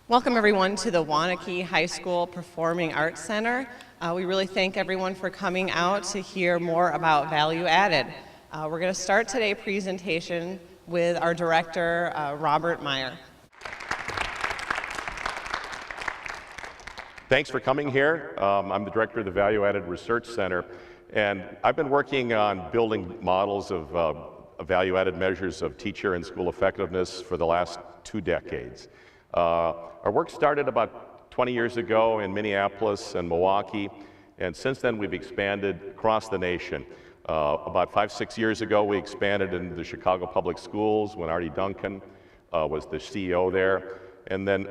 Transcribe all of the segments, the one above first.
Welcome everyone to the Waunakee High School Performing Arts Center. We really thank everyone for coming out to hear more about Value Added. We're going to start today's presentation with our director, Robert Meyer. Thanks for coming here. I'm the director of the Value Added Research Center, and I've been working on building models of value-added measures of teacher and school effectiveness for the last 2 decades. Our work started about 20 years ago in Minneapolis and Milwaukee, and since then we've expanded across the nation. About 5-6 years ago we expanded into the Chicago Public Schools when Artie Duncan was the CEO there, and then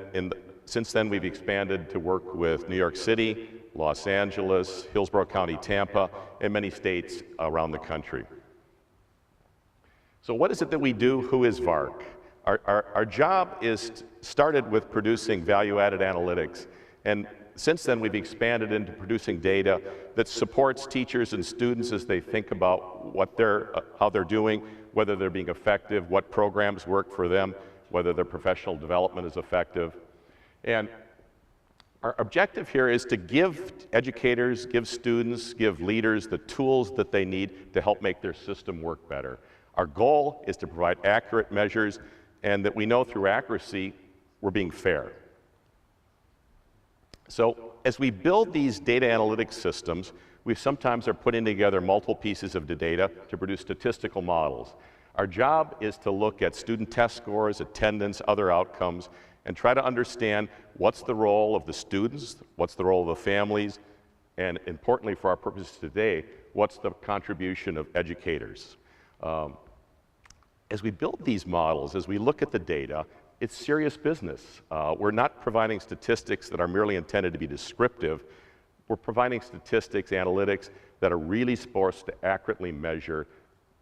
since then we've expanded to work with New York City, Los Angeles, Hillsborough County, Tampa, and many states around the country. So what is it that we do? Who is VARC? Our job is started with producing value-added analytics, and since then we've expanded into producing data that supports teachers and students as they think about how they're doing, whether they're being effective, what programs work for them, whether their professional development is effective. And our objective here is to give educators, give students, give leaders the tools that they need to help make their system work better. Our goal is to provide accurate measures, and that we know through accuracy we're being fair. So as we build these data analytics systems, we sometimes are putting together multiple pieces of the data to produce statistical models. Our job is to look at student test scores, attendance, other outcomes, and try to understand what's the role of the students, what's the role of the families, and importantly for our purposes today, what's the contribution of educators. As we build these models, as we look at the data, it's serious business. We're not providing statistics that are merely intended to be descriptive. We're providing statistics, analytics that are really supposed to accurately measure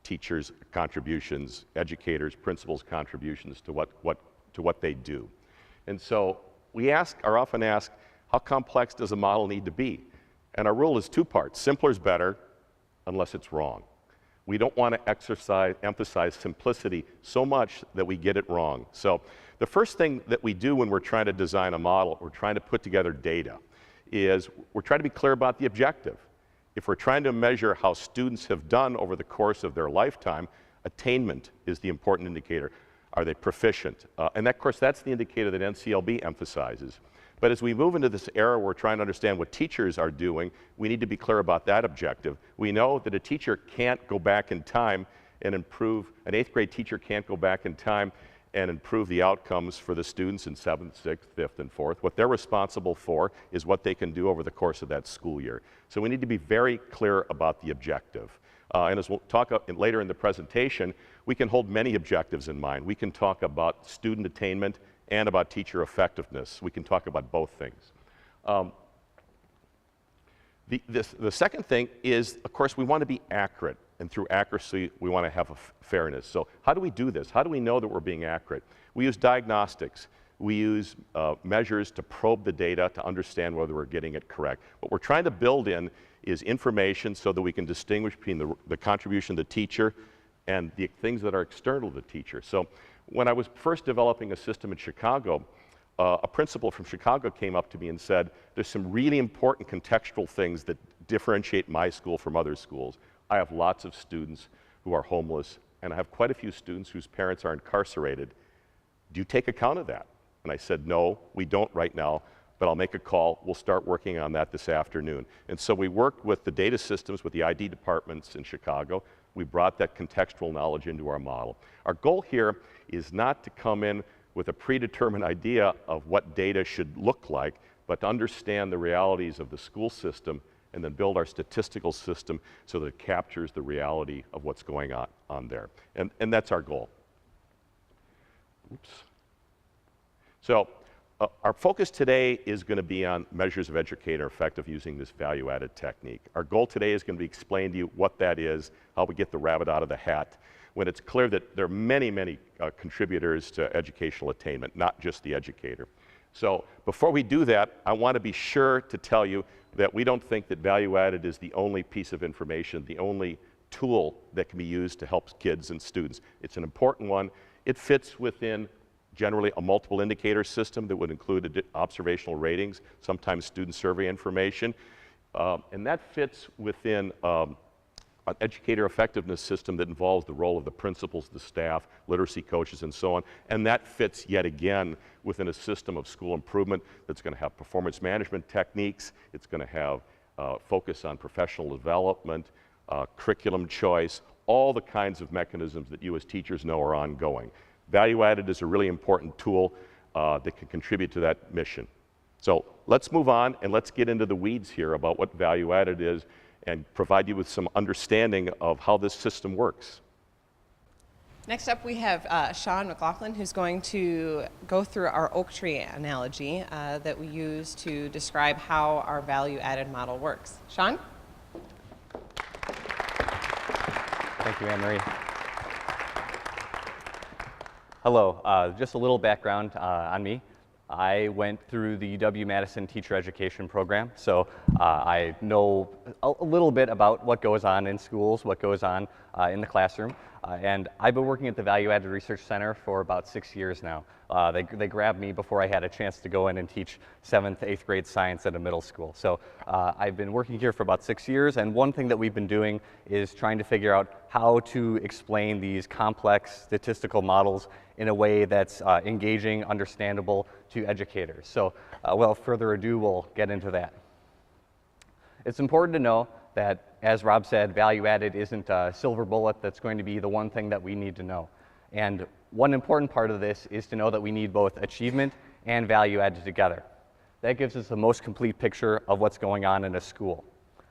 teachers' contributions, educators, principals' contributions to what they do. And so we are often asked, how complex does a model need to be? And our rule is 2 parts. Simpler is better, unless it's wrong. We don't want to emphasize simplicity so much that we get it wrong. So the first thing that we do when we're trying to design a model, we're trying to put together data, is we're trying to be clear about the objective. If we're trying to measure how students have done over the course of their lifetime, attainment is the important indicator. Are they proficient? And of course, that's the indicator that NCLB emphasizes. But as we move into this era where we're trying to understand what teachers are doing, we need to be clear about that objective. We know that a teacher can't go back in time and improve, an 8th grade teacher can't go back in time and improve the outcomes for the students in 7th, 6th, 5th, and 4th. What they're responsible for is what they can do over the course of that school year. So we need to be very clear about the objective. And as we'll talk later in the presentation, we can hold many objectives in mind. We can talk about student attainment and about teacher effectiveness. We can talk about both things. The second thing is, of course, we want to be accurate. And through accuracy, we want to have a fairness. So how do we do this? How do we know that we're being accurate? We use diagnostics. We use measures to probe the data to understand whether we're getting it correct. What we're trying to build in is information so that we can distinguish between the contribution of the teacher and the things that are external to the teacher. So when I was first developing a system in Chicago, a principal from Chicago came up to me and said, there's some really important contextual things that differentiate my school from other schools. I have lots of students who are homeless, and I have quite a few students whose parents are incarcerated. Do you take account of that? And I said, no, we don't right now, but I'll make a call. We'll start working on that this afternoon. And so we worked with the data systems, with the ID departments in Chicago. We brought that contextual knowledge into our model. Our goal here is not to come in with a predetermined idea of what data should look like, but to understand the realities of the school system and then build our statistical system so that it captures the reality of what's going on there. And that's our goal. Oops. So our focus today is going to be on measures of educator effective using this value-added technique. Our goal today is going to be explain to you what that is, how we get the rabbit out of the hat, when it's clear that there are many, many contributors to educational attainment, not just the educator. So before we do that, I want to be sure to tell you that we don't think that value-added is the only piece of information, the only tool that can be used to help kids and students. It's an important one. It fits within generally a multiple indicator system that would include observational ratings, sometimes student survey information. And that fits within an educator effectiveness system that involves the role of the principals, the staff, literacy coaches, and so on. And that fits yet again within a system of school improvement that's going to have performance management techniques. It's going to have focus on professional development, curriculum choice, all the kinds of mechanisms that you as teachers know are ongoing. ValueAdded is a really important tool that can contribute to that mission. So let's move on and let's get into the weeds here about what ValueAdded is and provide you with some understanding of how this system works. Next up, we have Sean McLaughlin, who's going to go through our oak tree analogy that we use to describe how our value-added model works. Sean? Thank you, Anne-Marie. Hello, just a little background on me. I went through the UW-Madison Teacher Education Program, so I know a little bit about what goes on in schools, what goes on in the classroom, and I've been working at the ValueAdded Research Center for about 6 years now. They grabbed me before I had a chance to go in and teach 7th, 8th grade science at a middle school. So I've been working here for about 6 years, and one thing that we've been doing is trying to figure out how to explain these complex statistical models in a way that's engaging, understandable to educators. So without further ado, we'll get into that. It's important to know that, as Rob said, ValueAdded isn't a silver bullet that's going to be the one thing that we need to know. And one important part of this is to know that we need both achievement and value added together. That gives us the most complete picture of what's going on in a school.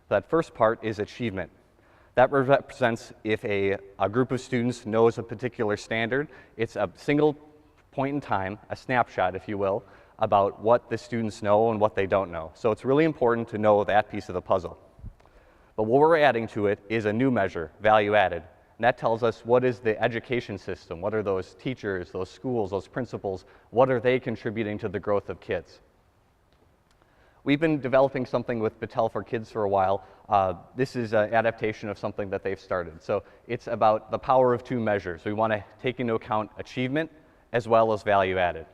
That first part is achievement. That represents if a group of students knows a particular standard. It's a single point in time, a snapshot, if you will, about what the students know and what they don't know. So it's really important to know that piece of the puzzle. But what we're adding to it is a new measure, value added. And that tells us what is the education system, what are those teachers, those schools, those principals, what are they contributing to the growth of kids. We've been developing something with Battelle for Kids for a while. This is an adaptation of something that they've started. So it's about the power of two measures. We want to take into account achievement as well as value added.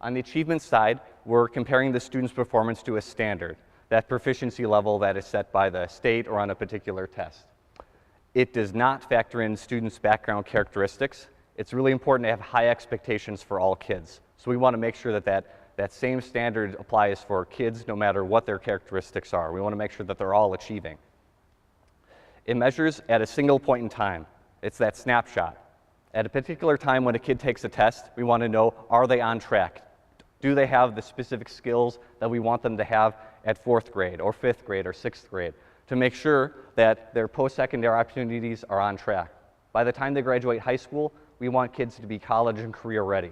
On the achievement side, we're comparing the student's performance to a standard, that proficiency level that is set by the state or on a particular test. It does not factor in students' background characteristics. It's really important to have high expectations for all kids. So we want to make sure that that same standard applies for kids no matter what their characteristics are. We want to make sure that they're all achieving. It measures at a single point in time. It's that snapshot. At a particular time when a kid takes a test, we want to know, are they on track? Do they have the specific skills that we want them to have at 4th grade or 5th grade or 6th grade to make sure that their post-secondary opportunities are on track? By the time they graduate high school, we want kids to be college and career ready.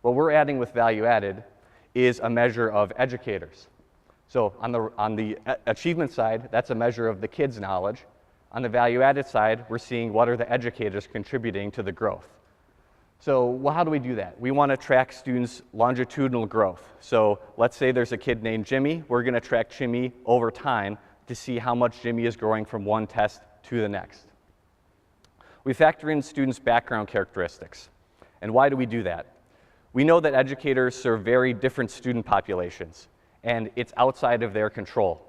What we're adding with value added is a measure of educators. So on the achievement side, that's a measure of the kids' knowledge. On the value added side, we're seeing what are the educators contributing to the growth. So how do we do that? We want to track students' longitudinal growth. So let's say there's a kid named Jimmy. We're going to track Jimmy over time to see how much Jimmy is growing from one test to the next. We factor in students' background characteristics. And why do we do that? We know that educators serve very different student populations, and it's outside of their control.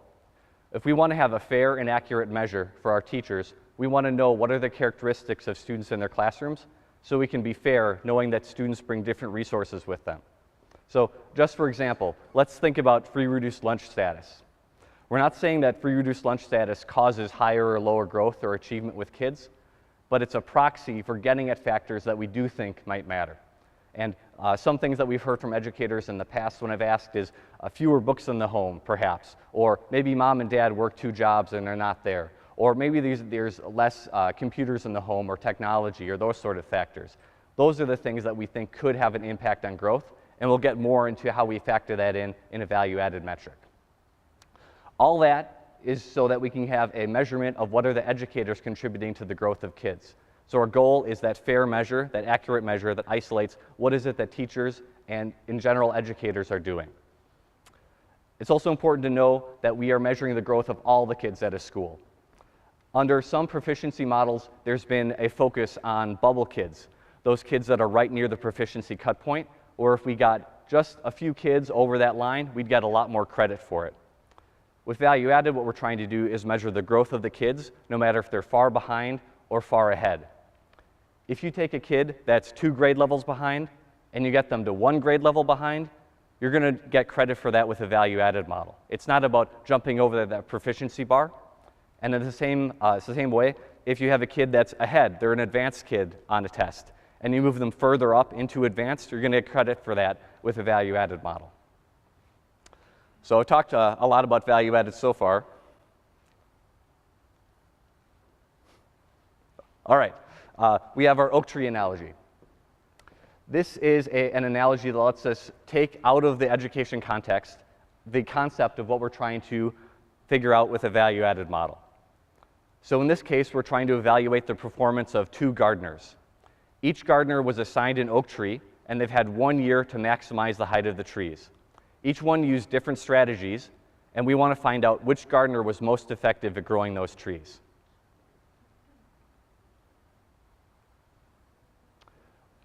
If we want to have a fair and accurate measure for our teachers, we want to know what are the characteristics of students in their classrooms so we can be fair, knowing that students bring different resources with them. So just for example, let's think about free reduced lunch status. We're not saying that free reduced lunch status causes higher or lower growth or achievement with kids, but it's a proxy for getting at factors that we do think might matter. And some things that we've heard from educators in the past when I've asked is fewer books in the home, perhaps, or maybe mom and dad work 2 jobs and they're not there, or maybe there's less computers in the home or technology or those sort of factors. Those are the things that we think could have an impact on growth, and we'll get more into how we factor that in a value-added metric. All that is so that we can have a measurement of what are the educators contributing to the growth of kids. So our goal is that fair measure, that accurate measure that isolates what is it that teachers and, in general, educators are doing. It's also important to know that we are measuring the growth of all the kids at a school. Under some proficiency models, there's been a focus on bubble kids. those kids that are right near the proficiency cut point, or if we got just a few kids over that line, we'd get a lot more credit for it. With value added, what we're trying to do is measure the growth of the kids, no matter if they're far behind or far ahead. If you take a kid that's 2 grade levels behind and you get them to 1 grade level behind, you're going to get credit for that with a value added model. It's not about jumping over that proficiency bar. And in it's the same way, if you have a kid that's ahead, they're an advanced kid on a test, and you move them further up into advanced, you're going to get credit for that with a value added model. So I've talked a lot about value added so far. All right, we have our oak tree analogy. This is an analogy that lets us take out of the education context the concept of what we're trying to figure out with a value added model. So in this case, we're trying to evaluate the performance of 2 gardeners. Each gardener was assigned an oak tree, and they've had 1 year to maximize the height of the trees. Each one used different strategies, and we want to find out which gardener was most effective at growing those trees.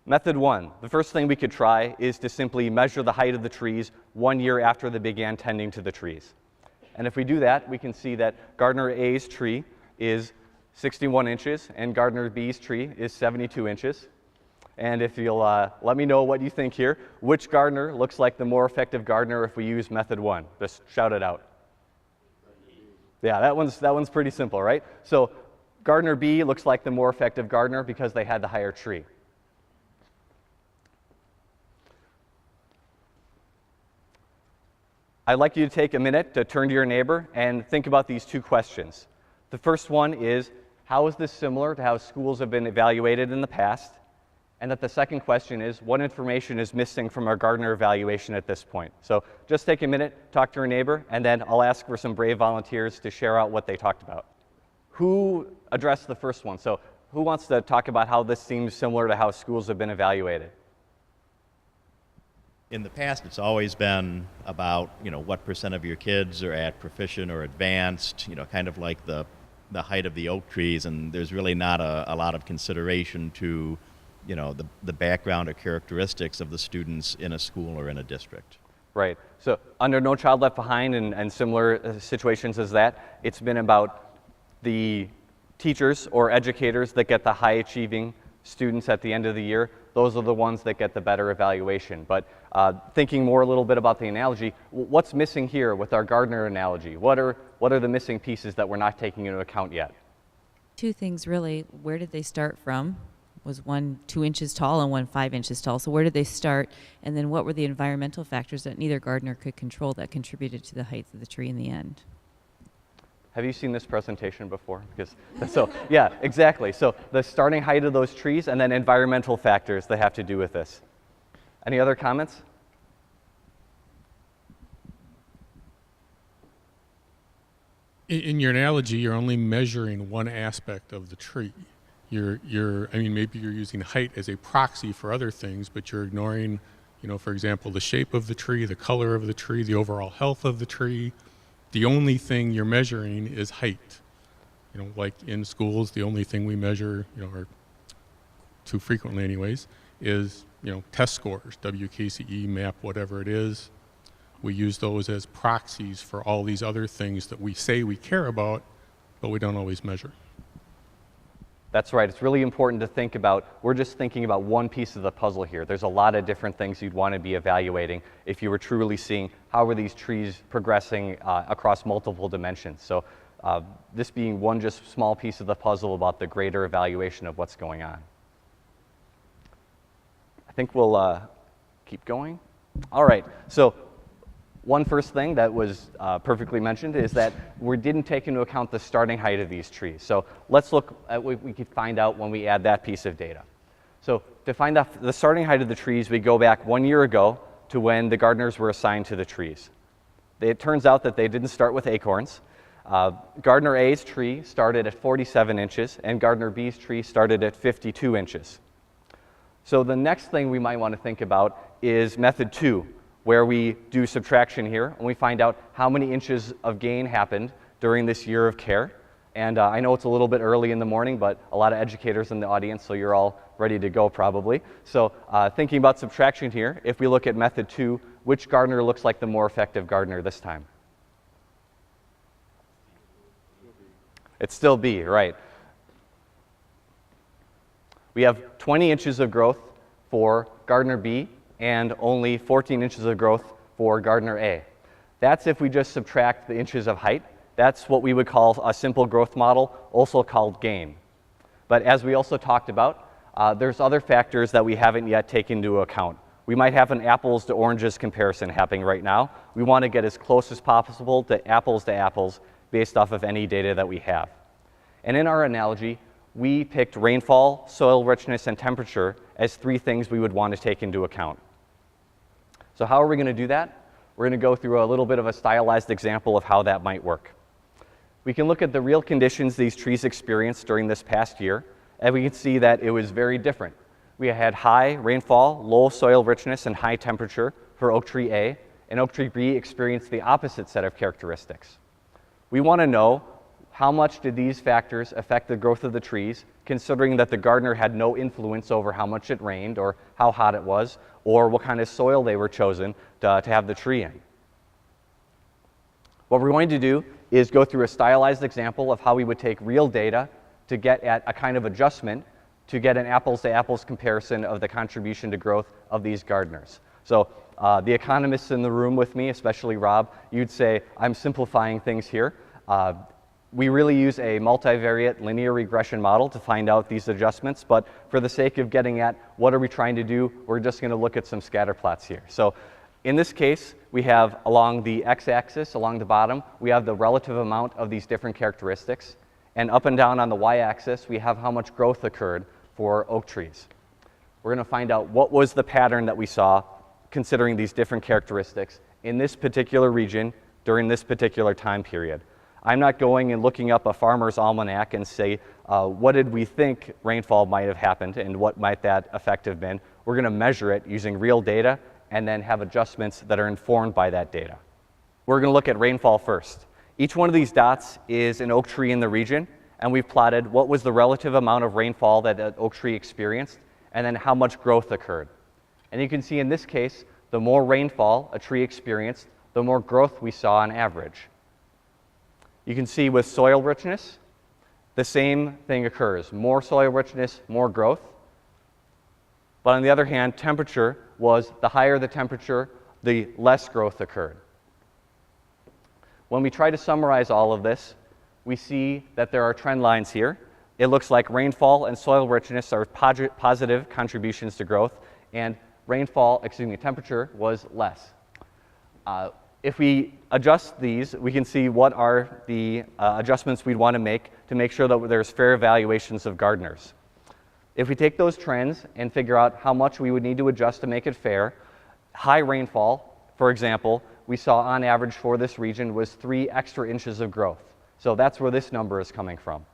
Method 1, the first thing we could try is to simply measure the height of the trees 1 year after they began tending to the trees. And if we do that, we can see that gardener A's tree is 61 inches, and gardener B's tree is 72 inches. And if you'll let me know what you think here, which gardener looks like the more effective gardener if we use method 1? Just shout it out. Yeah, that one's pretty simple, right? So gardener B looks like the more effective gardener because they had the higher tree. I'd like you to take a minute to turn to your neighbor and think about these 2 questions. The first one is, how is this similar to how schools have been evaluated in the past? And that the second question is, what information is missing from our gardener evaluation at this point? So just take a minute, talk to your neighbor, and then I'll ask for some brave volunteers to share out what they talked about. Who addressed the first one? So who wants to talk about how this seems similar to how schools have been evaluated? In the past, it's always been about, what percent of your kids are at proficient or advanced, kind of like the height of the oak trees, and there's really not a lot of consideration to, the background or characteristics of the students in a school or in a district. Right. So under No Child Left Behind and similar situations as that, it's been about the teachers or educators that get the high achieving students at the end of the year. Those are the ones that get the better evaluation. But thinking more a little bit about the analogy, what's missing here with our gardener analogy? What are the missing pieces that we're not taking into account yet? 2 things really. Where did they start from? Was one 2 inches tall and one 5 inches tall? So where did they start? And then what were the environmental factors that neither gardener could control that contributed to the height of the tree in the end? Have you seen this presentation before? So yeah, exactly. So the starting height of those trees and then environmental factors that have to do with this. Any other comments? In your analogy, you're only measuring one aspect of the tree. Maybe you're using height as a proxy for other things, but you're ignoring, for example, the shape of the tree, the color of the tree, the overall health of the tree. The only thing you're measuring is height. Like in schools, the only thing we measure, or too frequently anyways, is, test scores, WKCE, MAP, whatever it is. We use those as proxies for all these other things that we say we care about, but we don't always measure. That's right. It's really important to think about, we're just thinking about one piece of the puzzle here. There's a lot of different things you'd want to be evaluating if you were truly seeing how are these trees progressing across multiple dimensions. So this being one just small piece of the puzzle about the greater evaluation of what's going on. I think we'll keep going. All right. So one first thing that was perfectly mentioned is that we didn't take into account the starting height of these trees. So let's look at what we could find out when we add that piece of data. So to find out the starting height of the trees, we go back 1 year ago to when the gardeners were assigned to the trees. It turns out that they didn't start with acorns. Gardener A's tree started at 47 inches, and Gardener B's tree started at 52 inches. So the next thing we might want to think about is method 2, where we do subtraction here, and we find out how many inches of gain happened during this year of care. And I know it's a little bit early in the morning, but a lot of educators in the audience, so you're all ready to go probably. So thinking about subtraction here, if we look at method 2, which gardener looks like the more effective gardener this time? It's still B, right. We have 20 inches of growth for gardener B and only 14 inches of growth for gardener A. That's if we just subtract the inches of height. That's what we would call a simple growth model, also called gain. But as we also talked about, there's other factors that we haven't yet taken into account. We might have an apples to oranges comparison happening right now. We want to get as close as possible to apples based off of any data that we have. And in our analogy, we picked rainfall, soil richness, and temperature as 3 things we would want to take into account. So how are we going to do that? We're going to go through a little bit of a stylized example of how that might work. We can look at the real conditions these trees experienced during this past year, and we can see that it was very different. We had high rainfall, low soil richness, and high temperature for oak tree A, and oak tree B experienced the opposite set of characteristics. We want to know how much did these factors affect the growth of the trees, considering that the gardener had no influence over how much it rained or how hot it was, or what kind of soil they were chosen to have the tree in. What we're going to do is go through a stylized example of how we would take real data to get at a kind of adjustment to get an apples-to-apples comparison of the contribution to growth of these gardeners. So the economists in the room with me, especially Rob, you'd say, I'm simplifying things here. We really use a multivariate linear regression model to find out these adjustments, but for the sake of getting at what are we trying to do, we're just going to look at some scatter plots here. So in this case, we have along the x-axis, along the bottom, we have the relative amount of these different characteristics, and up and down on the y-axis, we have how much growth occurred for oak trees. We're going to find out what was the pattern that we saw considering these different characteristics in this particular region during this particular time period. I'm not going and looking up a farmer's almanac and say, what did we think rainfall might have happened and what might that effect have been. We're going to measure it using real data and then have adjustments that are informed by that data. We're going to look at rainfall first. Each one of these dots is an oak tree in the region, and we've plotted what was the relative amount of rainfall that an oak tree experienced and then how much growth occurred. And you can see in this case, the more rainfall a tree experienced, the more growth we saw on average. You can see with soil richness, the same thing occurs. More soil richness, more growth. But on the other hand, temperature was the higher the temperature, the less growth occurred. When we try to summarize all of this, we see that there are trend lines here. It looks like rainfall and soil richness are positive contributions to growth, and temperature was less. If we adjust these, we can see what are the adjustments we'd want to make sure that there's fair evaluations of gardeners. If we take those trends and figure out how much we would need to adjust to make it fair, high rainfall, for example, we saw on average for this region was 3 extra inches of growth. So that's where this number is coming from.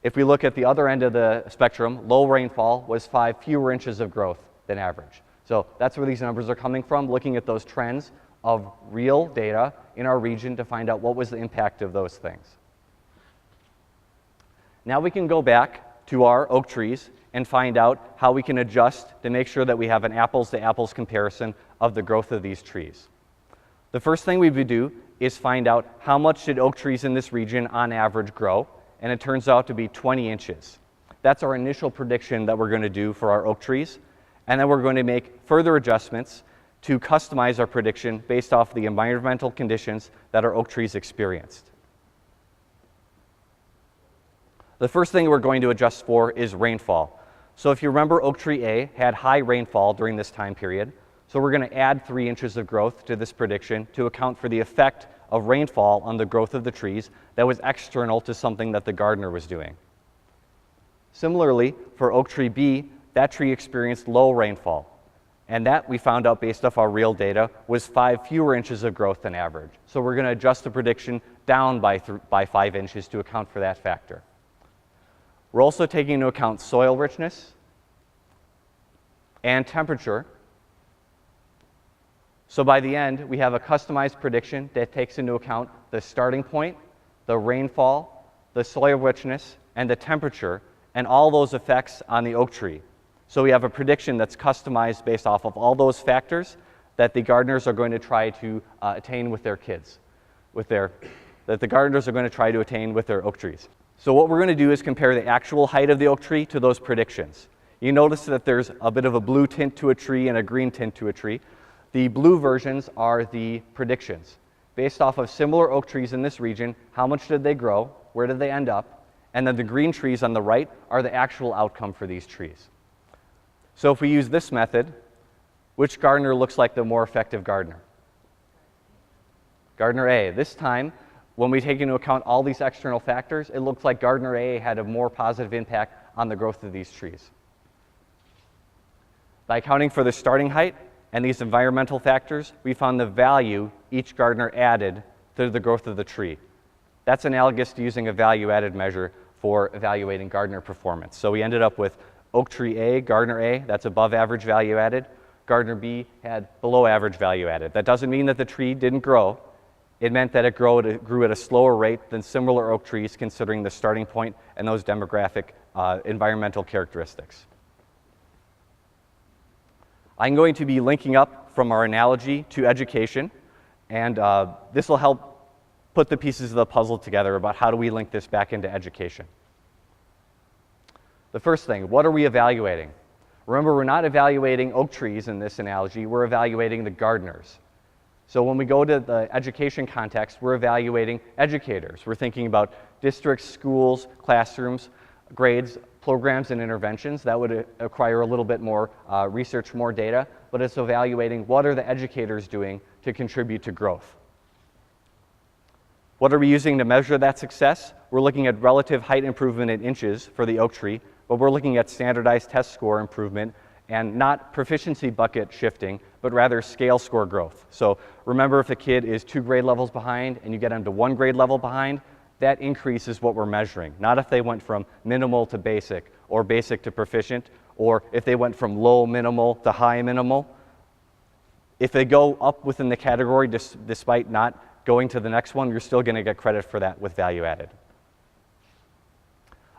If we look at the other end of the spectrum, low rainfall was 5 fewer inches of growth than average. So that's where these numbers are coming from, looking at those trends of real data in our region to find out what was the impact of those things. Now we can go back to our oak trees and find out how we can adjust to make sure that we have an apples-to-apples comparison of the growth of these trees. The first thing we would do is find out how much did oak trees in this region on average grow, and it turns out to be 20 inches. That's our initial prediction that we're going to do for our oak trees, and then we're going to make further adjustments to customize our prediction based off the environmental conditions that our oak trees experienced. The first thing we're going to adjust for is rainfall. So if you remember, oak tree A had high rainfall during this time period, so we're going to add 3 inches of growth to this prediction to account for the effect of rainfall on the growth of the trees that was external to something that the gardener was doing. Similarly, for oak tree B, that tree experienced low rainfall. And that, we found out based off our real data, was 5 fewer inches of growth than average. So we're going to adjust the prediction down by 5 inches to account for that factor. We're also taking into account soil richness and temperature. So by the end, we have a customized prediction that takes into account the starting point, the rainfall, the soil richness, and the temperature, and all those effects on the oak tree. So we have a prediction that's customized based off of all those factors that the gardeners are going to try to attain with their kids, that the gardeners are going to try to attain with their oak trees. So what we're going to do is compare the actual height of the oak tree to those predictions. You notice that there's a bit of a blue tint to a tree and a green tint to a tree. The blue versions are the predictions. Based off of similar oak trees in this region, how much did they grow? Where did they end up? And then the green trees on the right are the actual outcome for these trees. So if we use this method, which gardener looks like the more effective gardener? Gardener A. This time, when we take into account all these external factors, it looks like gardener A had a more positive impact on the growth of these trees. By accounting for the starting height and these environmental factors, we found the value each gardener added to the growth of the tree. That's analogous to using a value-added measure for evaluating gardener performance. So we ended up with oak tree A, gardener A, that's above average value added. Gardener B had below average value added. That doesn't mean that the tree didn't grow. It meant that it grew at a slower rate than similar oak trees considering the starting point and those demographic environmental characteristics. I'm going to be linking up from our analogy to education, and this will help put the pieces of the puzzle together about how do we link this back into education. The first thing, what are we evaluating? Remember, we're not evaluating oak trees in this analogy, we're evaluating the gardeners. So when we go to the education context, we're evaluating educators. We're thinking about districts, schools, classrooms, grades, programs, and interventions. That would require a little bit more research, more data, but it's evaluating what are the educators doing to contribute to growth. What are we using to measure that success? We're looking at relative height improvement in inches for the oak tree, but we're looking at standardized test score improvement and not proficiency bucket shifting, but rather scale score growth. So remember, if a kid is 2 grade levels behind and you get them to 1 grade level behind, that increase is what we're measuring, not if they went from minimal to basic or basic to proficient, or if they went from low minimal to high minimal. If they go up within the category despite not going to the next one, you're still going to get credit for that with value added.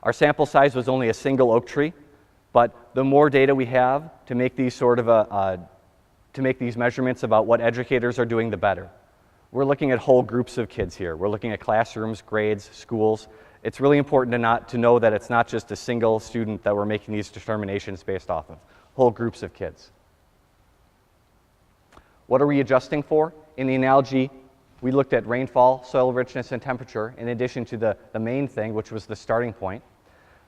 Our sample size was only a single oak tree, but the more data we have to make these to make these measurements about what educators are doing, the better. We're looking at whole groups of kids here. We're looking at classrooms, grades, schools. It's really important to know that it's not just a single student that we're making these determinations based off of, whole groups of kids. What are we adjusting for? In the analogy, we looked at rainfall, soil richness, and temperature in addition to the main thing, which was the starting point.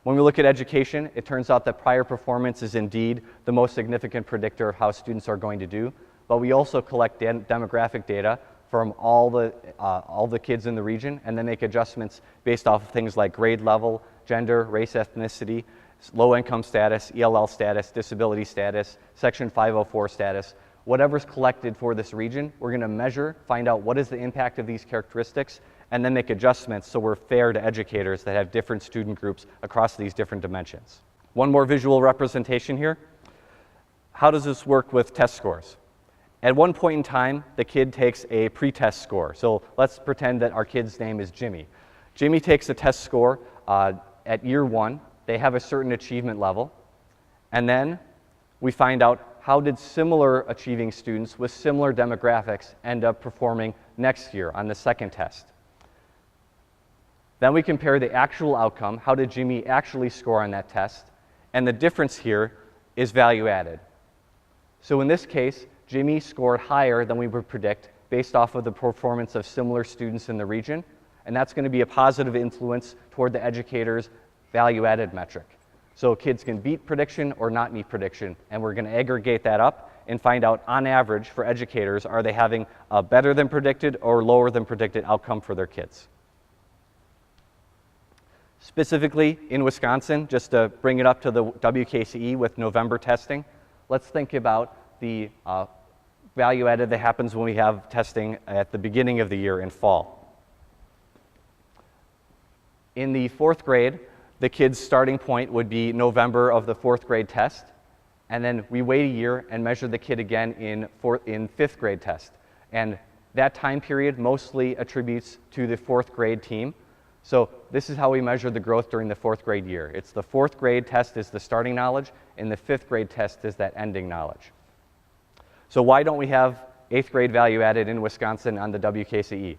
When we look at education, it turns out that prior performance is indeed the most significant predictor of how students are going to do, but we also collect demographic data from all the kids in the region and then make adjustments based off of things like grade level, gender, race, ethnicity, low income status, ELL status, disability status, Section 504 status. Whatever's collected for this region, we're going to measure, find out what is the impact of these characteristics, and then make adjustments so we're fair to educators that have different student groups across these different dimensions. One more visual representation here. How does this work with test scores? At one point in time, the kid takes a pre-test score. So let's pretend that our kid's name is Jimmy. Jimmy takes a test score at year 1. They have a certain achievement level. And then we find out how did similar achieving students with similar demographics end up performing next year on the second test. Then we compare the actual outcome, how did Jimmy actually score on that test, and the difference here is value added. So in this case, Jimmy scored higher than we would predict based off of the performance of similar students in the region, and that's going to be a positive influence toward the educator's value added metric. So kids can beat prediction or not meet prediction, and we're going to aggregate that up and find out on average for educators, are they having a better than predicted or lower than predicted outcome for their kids. Specifically in Wisconsin, just to bring it up to the WKCE with November testing, let's think about the value added that happens when we have testing at the beginning of the year in fall. In the 4th grade, the kid's starting point would be November of the 4th grade test, and then we wait a year and measure the kid again in 5th grade test. And that time period mostly attributes to the 4th grade team. So this is how we measure the growth during the 4th grade year. It's the 4th grade test is the starting knowledge, and the 5th grade test is that ending knowledge. So why don't we have 8th grade value added in Wisconsin on the WKCE?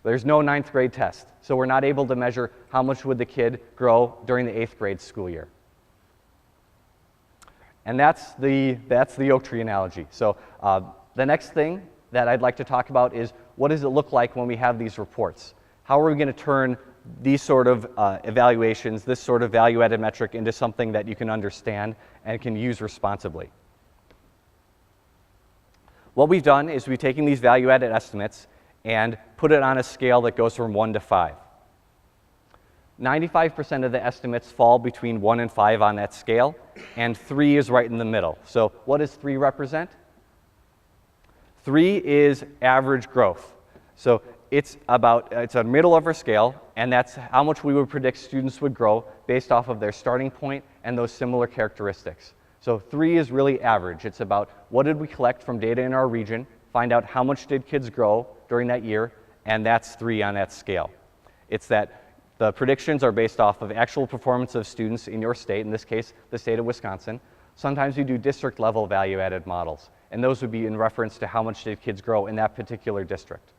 There's no 9th grade test, so we're not able to measure how much would the kid grow during the 8th grade school year. And that's the oak tree analogy. So the next thing that I'd like to talk about is what does it look like when we have these reports? How are we going to turn these sort of evaluations, this sort of value-added metric into something that you can understand and can use responsibly? What we've done is we've taken these value-added estimates and put it on a scale that goes from 1 to 5. 95% of the estimates fall between 1 and 5 on that scale, and 3 is right in the middle. So what does 3 represent? 3 is average growth. So it's a middle of our scale, and that's how much we would predict students would grow based off of their starting point and those similar characteristics. So 3 is really average. It's about what did we collect from data in our region, find out how much did kids grow during that year, and that's 3 on that scale. It's that the predictions are based off of actual performance of students in your state, in this case, the state of Wisconsin. Sometimes we do district-level value-added models, and those would be in reference to how much did kids grow in that particular district.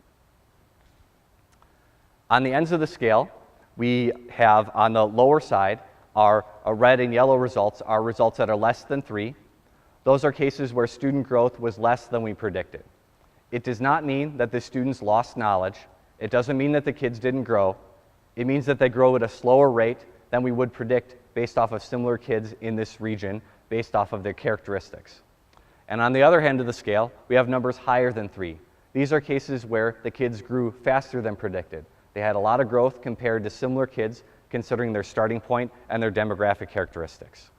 On the ends of the scale, we have on the lower side our red and yellow results are results that are less than 3. Those are cases where student growth was less than we predicted. It does not mean that the students lost knowledge. It doesn't mean that the kids didn't grow. It means that they grow at a slower rate than we would predict based off of similar kids in this region, based off of their characteristics. And on the other end of the scale, we have numbers higher than 3. These are cases where the kids grew faster than predicted. They had a lot of growth compared to similar kids, considering their starting point and their demographic characteristics.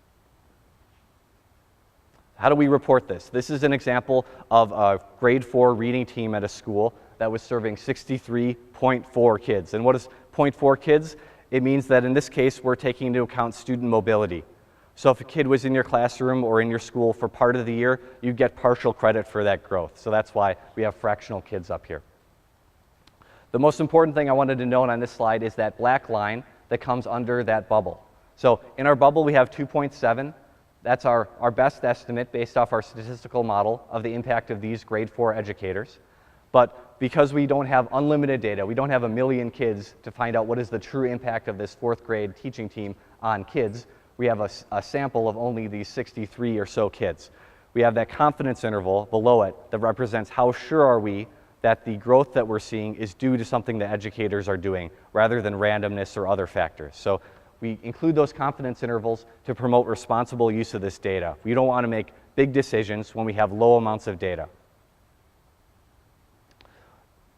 How do we report this? This is an example of a grade 4 reading team at a school that was serving 63.4 kids. And what is 0.4 kids? It means that in this case, we're taking into account student mobility. So if a kid was in your classroom or in your school for part of the year, you get partial credit for that growth. So that's why we have fractional kids up here. The most important thing I wanted to note on this slide is that black line that comes under that bubble. So in our bubble, we have 2.7. That's our best estimate based off our statistical model of the impact of these grade 4 educators. But because we don't have unlimited data, we don't have 1 million kids to find out what is the true impact of this 4th grade teaching team on kids, we have a sample of only these 63 or so kids. We have that confidence interval below it that represents how sure are we that the growth that we're seeing is due to something the educators are doing rather than randomness or other factors. So we include those confidence intervals to promote responsible use of this data. We don't want to make big decisions when we have low amounts of data.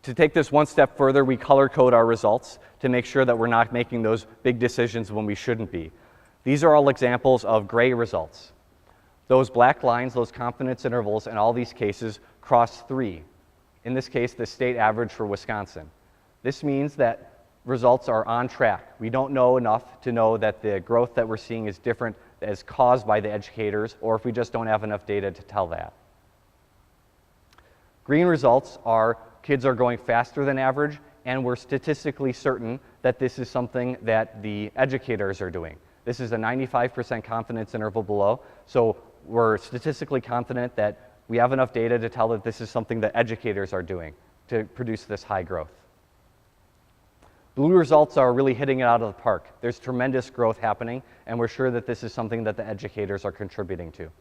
To take this one step further, we color code our results to make sure that we're not making those big decisions when we shouldn't be. These are all examples of gray results. Those black lines, those confidence intervals in all these cases cross 3. In this case, the state average for Wisconsin. This means that results are on track. We don't know enough to know that the growth that we're seeing is different as caused by the educators, or if we just don't have enough data to tell that. Green results are kids are growing faster than average, and we're statistically certain that this is something that the educators are doing. This is a 95% confidence interval below, so we're statistically confident that we have enough data to tell that this is something that educators are doing to produce this high growth. Blue results are really hitting it out of the park. There's tremendous growth happening, and we're sure that this is something that the educators are contributing to.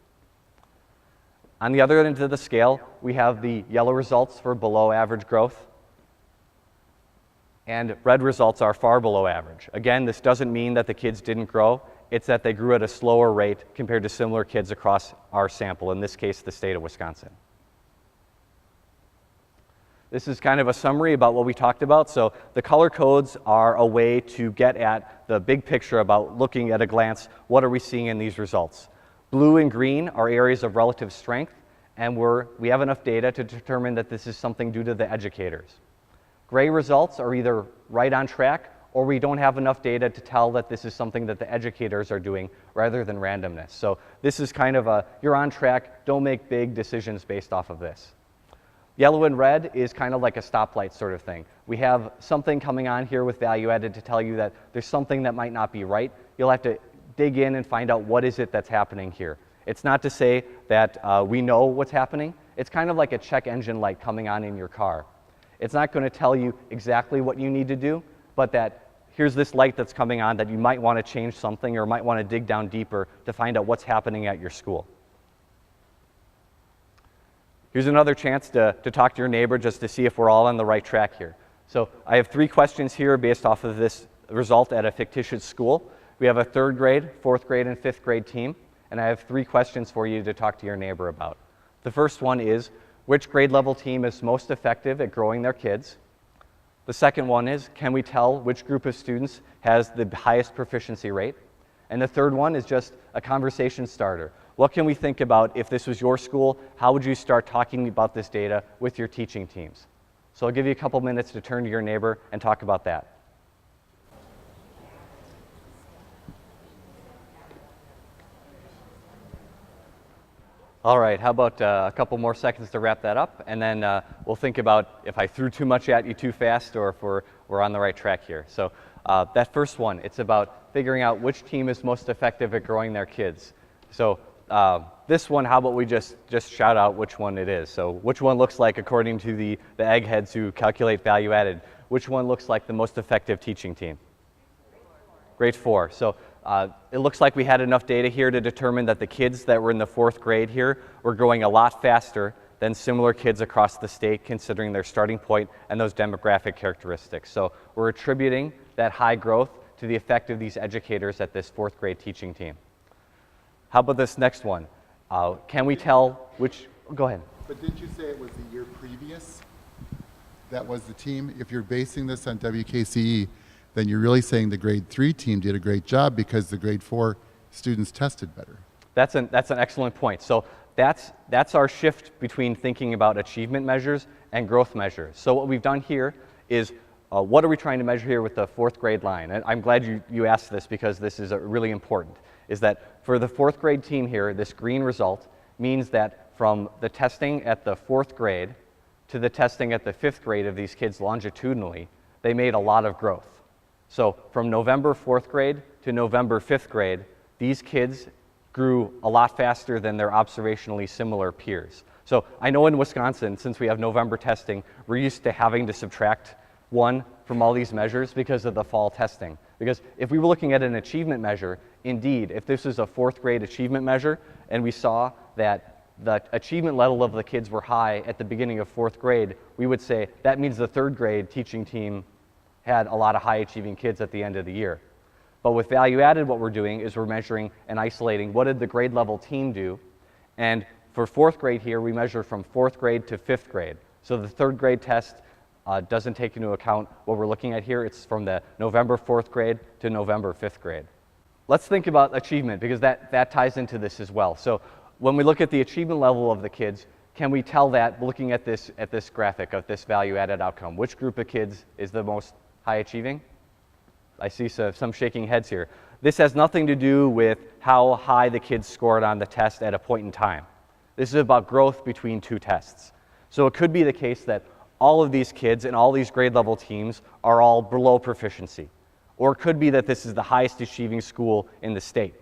On the other end of the scale, we have the yellow results for below average growth, and red results are far below average. Again, this doesn't mean that the kids didn't grow. It's that they grew at a slower rate compared to similar kids across our sample, in this case, the state of Wisconsin. This is kind of a summary about what we talked about. So the color codes are a way to get at the big picture about looking at a glance, what are we seeing in these results? Blue and green are areas of relative strength, and we have enough data to determine that this is something due to the educators. Gray results are either right on track, or we don't have enough data to tell that this is something that the educators are doing rather than randomness. So this is kind of you're on track, don't make big decisions based off of this. Yellow and red is kind of like a stoplight sort of thing. We have something coming on here with value added to tell you that there's something that might not be right. You'll have to dig in and find out what is it that's happening here. It's not to say that we know what's happening. It's kind of like a check engine light coming on in your car. It's not going to tell you exactly what you need to do, but that here's this light that's coming on that you might want to change something or might want to dig down deeper to find out what's happening at your school. Here's another chance to talk to your neighbor just to see if we're all on the right track here. So I have 3 questions here based off of this result at a fictitious school. We have a 3rd grade, 4th grade, and 5th grade team, and I have 3 questions for you to talk to your neighbor about. The first one is, which grade level team is most effective at growing their kids? The second one is, can we tell which group of students has the highest proficiency rate? And the third one is just a conversation starter. What can we think about if this was your school? How would you start talking about this data with your teaching teams? So I'll give you a couple minutes to turn to your neighbor and talk about that. All right, how about a couple more seconds to wrap that up, and then we'll think about if I threw too much at you too fast or if we're on the right track here. So that first one, it's about figuring out which team is most effective at growing their kids. So this one, how about we just shout out which one it is. So which one looks like, according to the eggheads who calculate value added, which one looks like the most effective teaching team? Grade 4. So it looks like we had enough data here to determine that the kids that were in the 4th grade here were growing a lot faster than similar kids across the state, considering their starting point and those demographic characteristics. So we're attributing that high growth to the effect of these educators at this 4th grade teaching team. How about this next one? Can we tell which, go ahead. But didn't you say it was the year previous that was the team? If you're basing this on WKCE, then you're really saying the grade 3 team did a great job because the grade 4 students tested better. That's an excellent point. So that's our shift between thinking about achievement measures and growth measures. So what we've done here is, what are we trying to measure here with the 4th grade line? And I'm glad you asked this because this is really important, is that for the 4th grade team here, this green result means that from the testing at the 4th grade to the testing at the 5th grade of these kids longitudinally, they made a lot of growth. So from November 4th grade to November 5th grade, these kids grew a lot faster than their observationally similar peers. So I know in Wisconsin, since we have November testing, we're used to having to subtract 1 from all these measures because of the fall testing. Because if we were looking at an achievement measure, indeed, if this is a 4th grade achievement measure and we saw that the achievement level of the kids were high at the beginning of 4th grade, we would say that means the 3rd grade teaching team had a lot of high achieving kids at the end of the year. But with value added, what we're doing is we're measuring and isolating what did the grade level team do. And for 4th grade here, we measure from 4th grade to 5th grade. So the 3rd grade test doesn't take into account what we're looking at here. It's from the November 4th grade to November 5th grade. Let's think about achievement because that ties into this as well. So when we look at the achievement level of the kids, can we tell that looking at this graphic of this value added outcome? Which group of kids is the most high achieving? I see some shaking heads here. This has nothing to do with how high the kids scored on the test at a point in time. This is about growth between 2 tests. So it could be the case that all of these kids and all these grade level teams are all below proficiency. Or it could be that this is the highest achieving school in the state.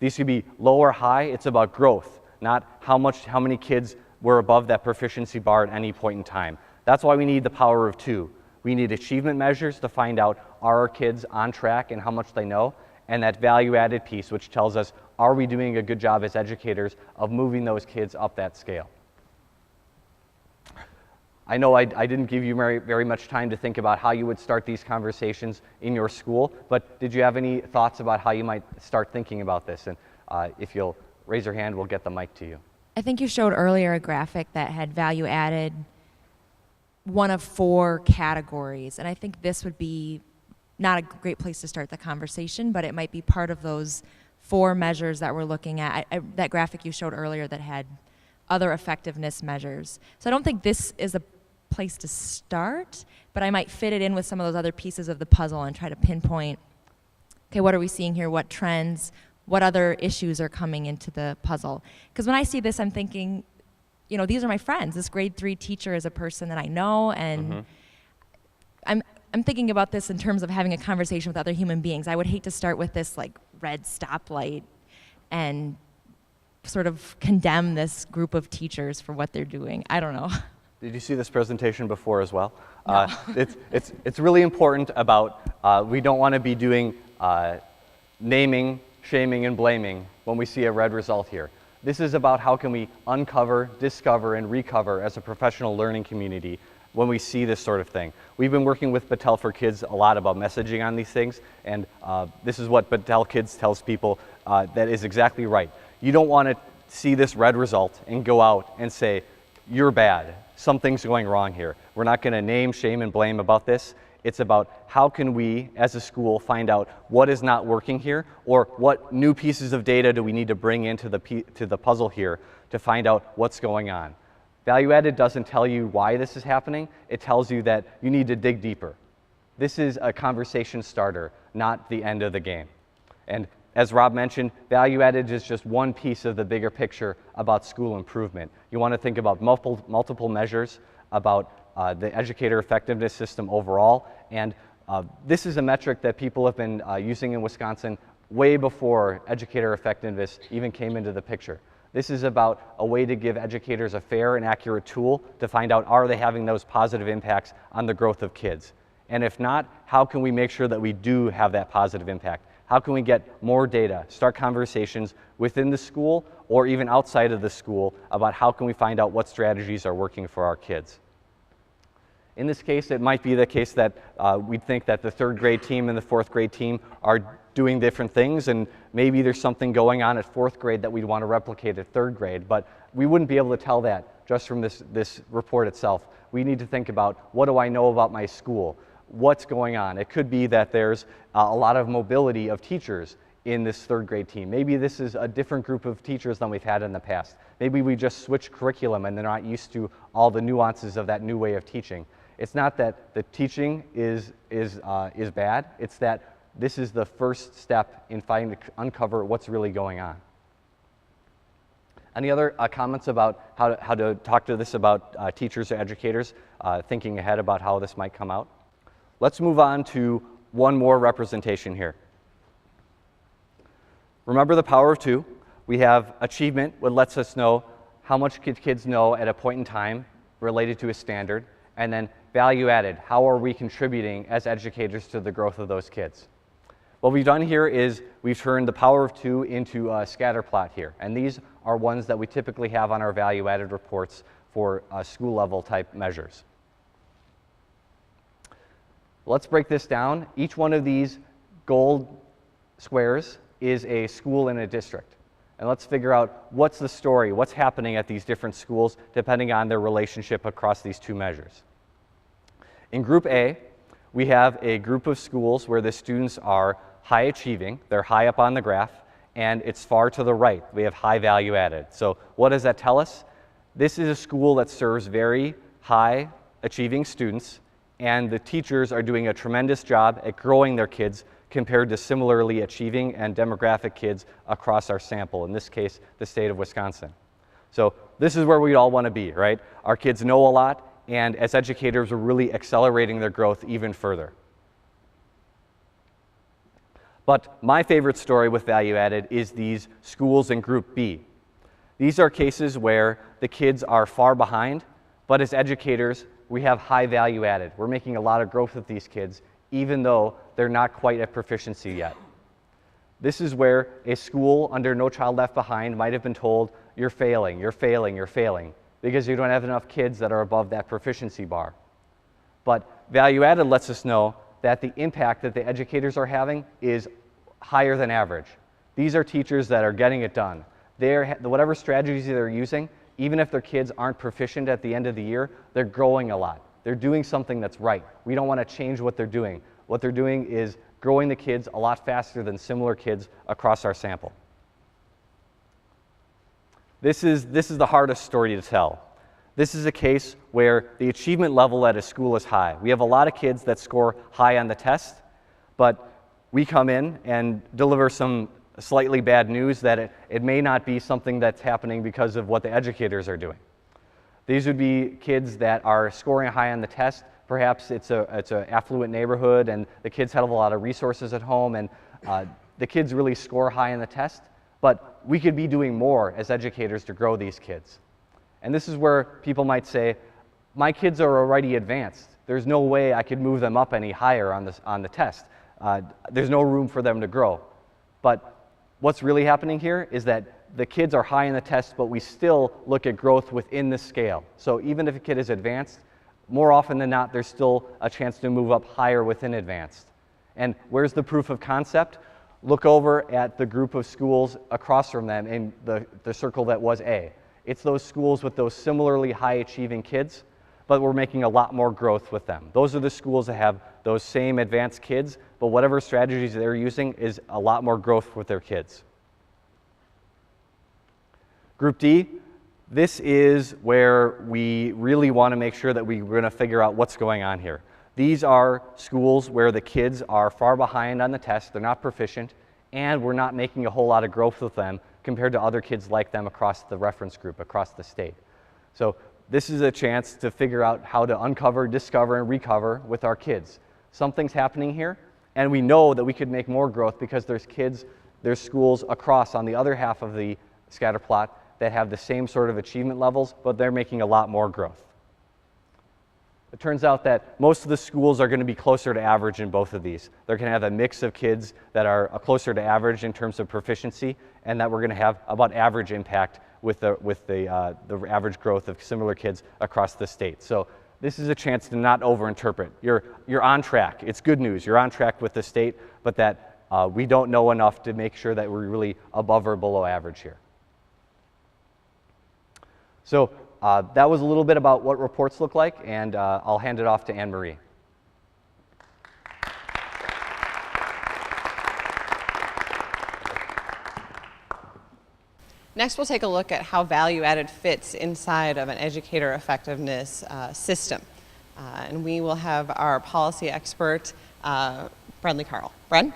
These could be low or high. It's about growth, not how many kids were above that proficiency bar at any point in time. That's why we need the power of 2. We need achievement measures to find out, are our kids on track and how much they know, and that value-added piece, which tells us, are we doing a good job as educators of moving those kids up that scale? I know I didn't give you very much time to think about how you would start these conversations in your school, but did you have any thoughts about how you might start thinking about this? And if you'll raise your hand, we'll get the mic to you. I think you showed earlier a graphic that had value added one of 4 categories, and I think this would be not a great place to start the conversation, but it might be part of those 4 measures that we're looking at. That graphic you showed earlier that had other effectiveness measures. So I don't think this is a place to start, but I might fit it in with some of those other pieces of the puzzle and try to pinpoint, okay, what are we seeing here? What trends? What other issues are coming into the puzzle? Because when I see this, I'm thinking you know, these are my friends. This grade 3 teacher is a person that I know, and I'm thinking about this in terms of having a conversation with other human beings. I would hate to start with this like red stoplight and sort of condemn this group of teachers for what they're doing. I don't know. Did you see this presentation before as well? No. It's really important about, we don't want to be doing naming, shaming, and blaming when we see a red result here. This is about how can we uncover, discover, and recover as a professional learning community when we see this sort of thing. We've been working with Battelle for Kids a lot about messaging on these things, and this is what Battelle Kids tells people that is exactly right. You don't want to see this red result and go out and say, you're bad, something's going wrong here. We're not going to name, shame, and blame about this. It's about how can we, as a school, find out what is not working here, or what new pieces of data do we need to bring into the puzzle here to find out what's going on. ValueAdded doesn't tell you why this is happening. It tells you that you need to dig deeper. This is a conversation starter, not the end of the game. And as Rob mentioned, ValueAdded is just one piece of the bigger picture about school improvement. You want to think about multiple measures about the educator effectiveness system overall, and this is a metric that people have been using in Wisconsin way before educator effectiveness even came into the picture. This is about a way to give educators a fair and accurate tool to find out, are they having those positive impacts on the growth of kids? And if not, how can we make sure that we do have that positive impact? How can we get more data, start conversations within the school or even outside of the school about how can we find out what strategies are working for our kids? In this case, it might be the case that we think that the 3rd grade team and the 4th grade team are doing different things, and maybe there's something going on at 4th grade that we'd want to replicate at 3rd grade, but we wouldn't be able to tell that just from this report itself. We need to think about, what do I know about my school? What's going on? It could be that there's a lot of mobility of teachers in this 3rd grade team. Maybe this is a different group of teachers than we've had in the past. Maybe we just switch curriculum and they're not used to all the nuances of that new way of teaching. It's not that the teaching is bad, it's that this is the first step in fighting to uncover what's really going on. Any other comments about how to talk to this about teachers or educators, thinking ahead about how this might come out? Let's move on to one more representation here. Remember the power of 2. We have achievement, what lets us know how much kids know at a point in time related to a standard, and then value added, how are we contributing as educators to the growth of those kids? What we've done here is we've turned the power of 2 into a scatter plot here, and these are ones that we typically have on our value added reports for school level type measures. Let's break this down. Each one of these gold squares is a school in a district. And let's figure out what's the story, what's happening at these different schools depending on their relationship across these 2 measures. In Group A, we have a group of schools where the students are high achieving, they're high up on the graph, and it's far to the right. We have high value added. So what does that tell us? This is a school that serves very high achieving students, and the teachers are doing a tremendous job at growing their kids compared to similarly achieving and demographic kids across our sample, in this case, the state of Wisconsin. So this is where we all want to be, right? Our kids know a lot, and as educators, we're really accelerating their growth even further. But my favorite story with value added is these schools in Group B. These are cases where the kids are far behind, but as educators, we have high value added. We're making a lot of growth with these kids, even though they're not quite at proficiency yet. This is where a school under No Child Left Behind might have been told, you're failing, you're failing, you're failing, because you don't have enough kids that are above that proficiency bar. But value added lets us know that the impact that the educators are having is higher than average. These are teachers that are getting it done. Whatever strategies they're using, even if their kids aren't proficient at the end of the year, they're growing a lot. They're doing something that's right. We don't want to change what they're doing. What they're doing is growing the kids a lot faster than similar kids across our sample. This is the hardest story to tell. This is a case where the achievement level at a school is high. We have a lot of kids that score high on the test, but we come in and deliver some slightly bad news that it may not be something that's happening because of what the educators are doing. These would be kids that are scoring high on the test. Perhaps it's an affluent neighborhood and the kids have a lot of resources at home, and the kids really score high on the test, but we could be doing more as educators to grow these kids. And this is where people might say, my kids are already advanced. There's no way I could move them up any higher on the test. There's no room for them to grow. But what's really happening here is that the kids are high in the test, but we still look at growth within the scale. So even if a kid is advanced, more often than not, there's still a chance to move up higher within advanced. And where's the proof of concept? Look over at the group of schools across from them in the circle that was A. It's those schools with those similarly high achieving kids, but we're making a lot more growth with them. Those are the schools that have those same advanced kids, but whatever strategies they're using is a lot more growth with their kids. Group D, this is where we really want to make sure that we're going to figure out what's going on here. These are schools where the kids are far behind on the test, they're not proficient, and we're not making a whole lot of growth with them compared to other kids like them across the reference group, across the state. So this is a chance to figure out how to uncover, discover, and recover with our kids. Something's happening here, and we know that we could make more growth because there's schools across on the other half of the scatter plot that have the same sort of achievement levels, but they're making a lot more growth. It turns out that most of the schools are going to be closer to average in both of these. They're going to have a mix of kids that are closer to average in terms of proficiency, and that we're going to have about average impact with the average growth of similar kids across the state. So this is a chance to not overinterpret. You're on track. It's good news. You're on track with the state, but that we don't know enough to make sure that we're really above or below average here. So that was a little bit about what reports look like, and I'll hand it off to Anne-Marie. Next, we'll take a look at how value-added fits inside of an educator effectiveness system. And we will have our policy expert, Brenly Carl. Bren?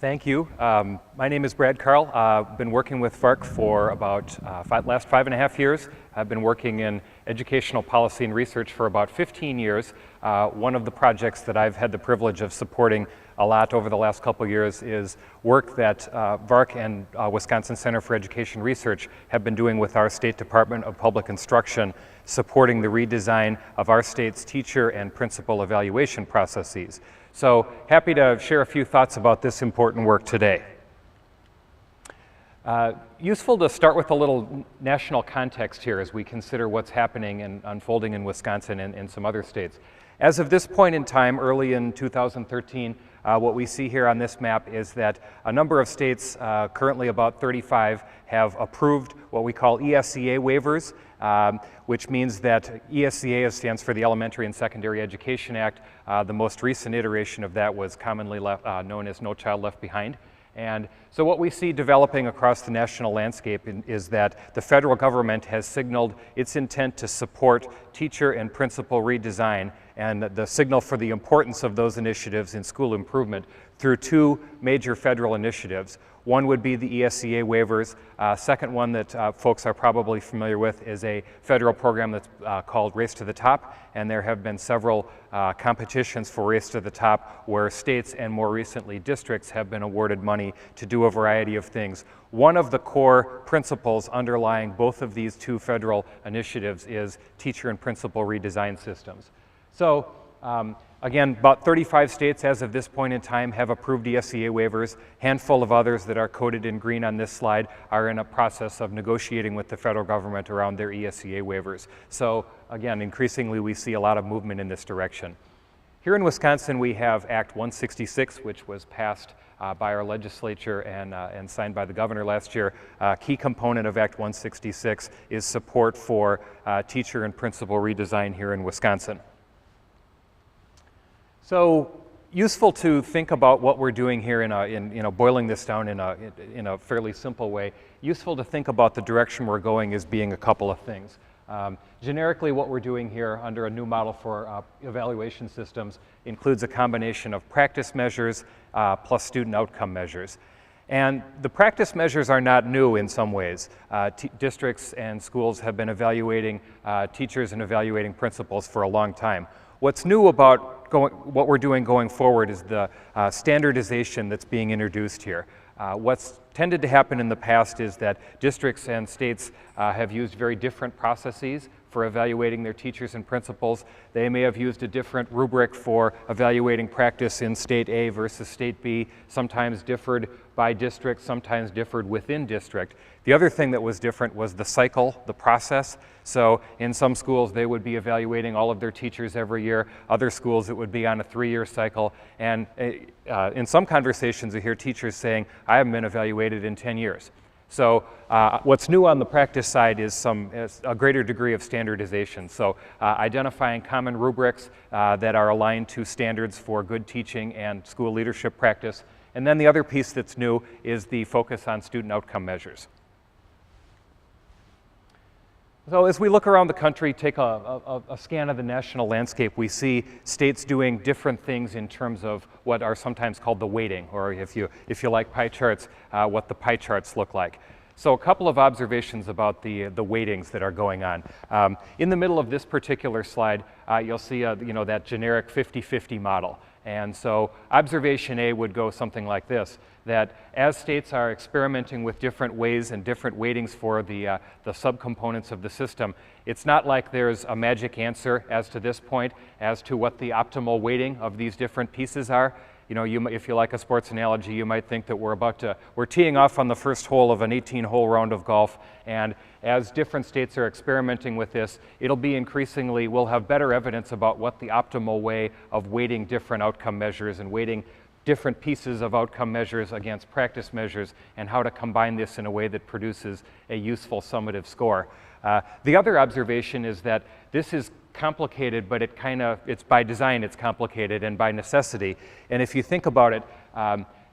Thank you. My name is Brad Carl. I've been working with VARC for about last 5.5 years. I've been working in educational policy and research for about 15 years. One of the projects that I've had the privilege of supporting a lot over the last couple of years is work that VARC and Wisconsin Center for Education Research have been doing with our State Department of Public Instruction, supporting the redesign of our state's teacher and principal evaluation processes. So happy to share a few thoughts about this important work today. Useful to start with a little national context here as we consider what's happening and unfolding in Wisconsin and some other states. As of this point in time, early in 2013, what we see here on this map is that a number of states, currently about 35, have approved what we call ESEA waivers, which means that ESEA stands for the Elementary and Secondary Education Act. The most recent iteration of that was commonly known as No Child Left Behind. And so what we see developing across the national landscape is that the federal government has signaled its intent to support teacher and principal redesign, and the signal for the importance of those initiatives in school improvement through two major federal initiatives. One would be the ESEA waivers. Second one that folks are probably familiar with is a federal program that's called Race to the Top, and there have been several competitions for Race to the Top where states and more recently districts have been awarded money to do a variety of things. One of the core principles underlying both of these two federal initiatives is teacher and principal redesign systems. So again, about 35 states as of this point in time have approved ESEA waivers. Handful of others that are coded in green on this slide are in a process of negotiating with the federal government around their ESEA waivers. So again, increasingly we see a lot of movement in this direction. Here in Wisconsin we have Act 166, which was passed by our legislature and signed by the governor last year. A key component of Act 166 is support for teacher and principal redesign here in Wisconsin. So useful to think about what we're doing here boiling this down in a fairly simple way. Useful to think about the direction we're going as being a couple of things. Generically, what we're doing here under a new model for evaluation systems includes a combination of practice measures plus student outcome measures. And the practice measures are not new in some ways. Districts and schools have been evaluating teachers and evaluating principals for a long time. What's new about what we're doing going forward is the standardization that's being introduced here. What's tended to happen in the past is that districts and states have used very different processes for evaluating their teachers and principals. They may have used a different rubric for evaluating practice in state A versus state B, sometimes differed by district, sometimes differed within district. The other thing that was different was the cycle, the process. So in some schools, they would be evaluating all of their teachers every year. Other schools, it would be on a 3-year cycle. And in some conversations, you hear teachers saying, I haven't been evaluated in 10 years. So what's new on the practice side is a greater degree of standardization. So identifying common rubrics that are aligned to standards for good teaching and school leadership practice. And then the other piece that's new is the focus on student outcome measures. So as we look around the country, take a scan of the national landscape, we see states doing different things in terms of what are sometimes called the weighting, or if you like pie charts, what the pie charts look like. So a couple of observations about the weightings that are going on. In the middle of this particular slide, you'll see that generic 50-50 model. And so observation A would go something like this, that as states are experimenting with different ways and different weightings for the subcomponents of the system, it's not like there's a magic answer as to this point as to what the optimal weighting of these different pieces are. You know, if you like a sports analogy, you might think that we're teeing off on the first hole of an 18-hole round of golf, and as different states are experimenting with this, we'll have better evidence about what the optimal way of weighting different outcome measures and weighting different pieces of outcome measures against practice measures and how to combine this in a way that produces a useful summative score. The other observation is that this is complicated, but it's by design it's complicated and by necessity. And if you think about it,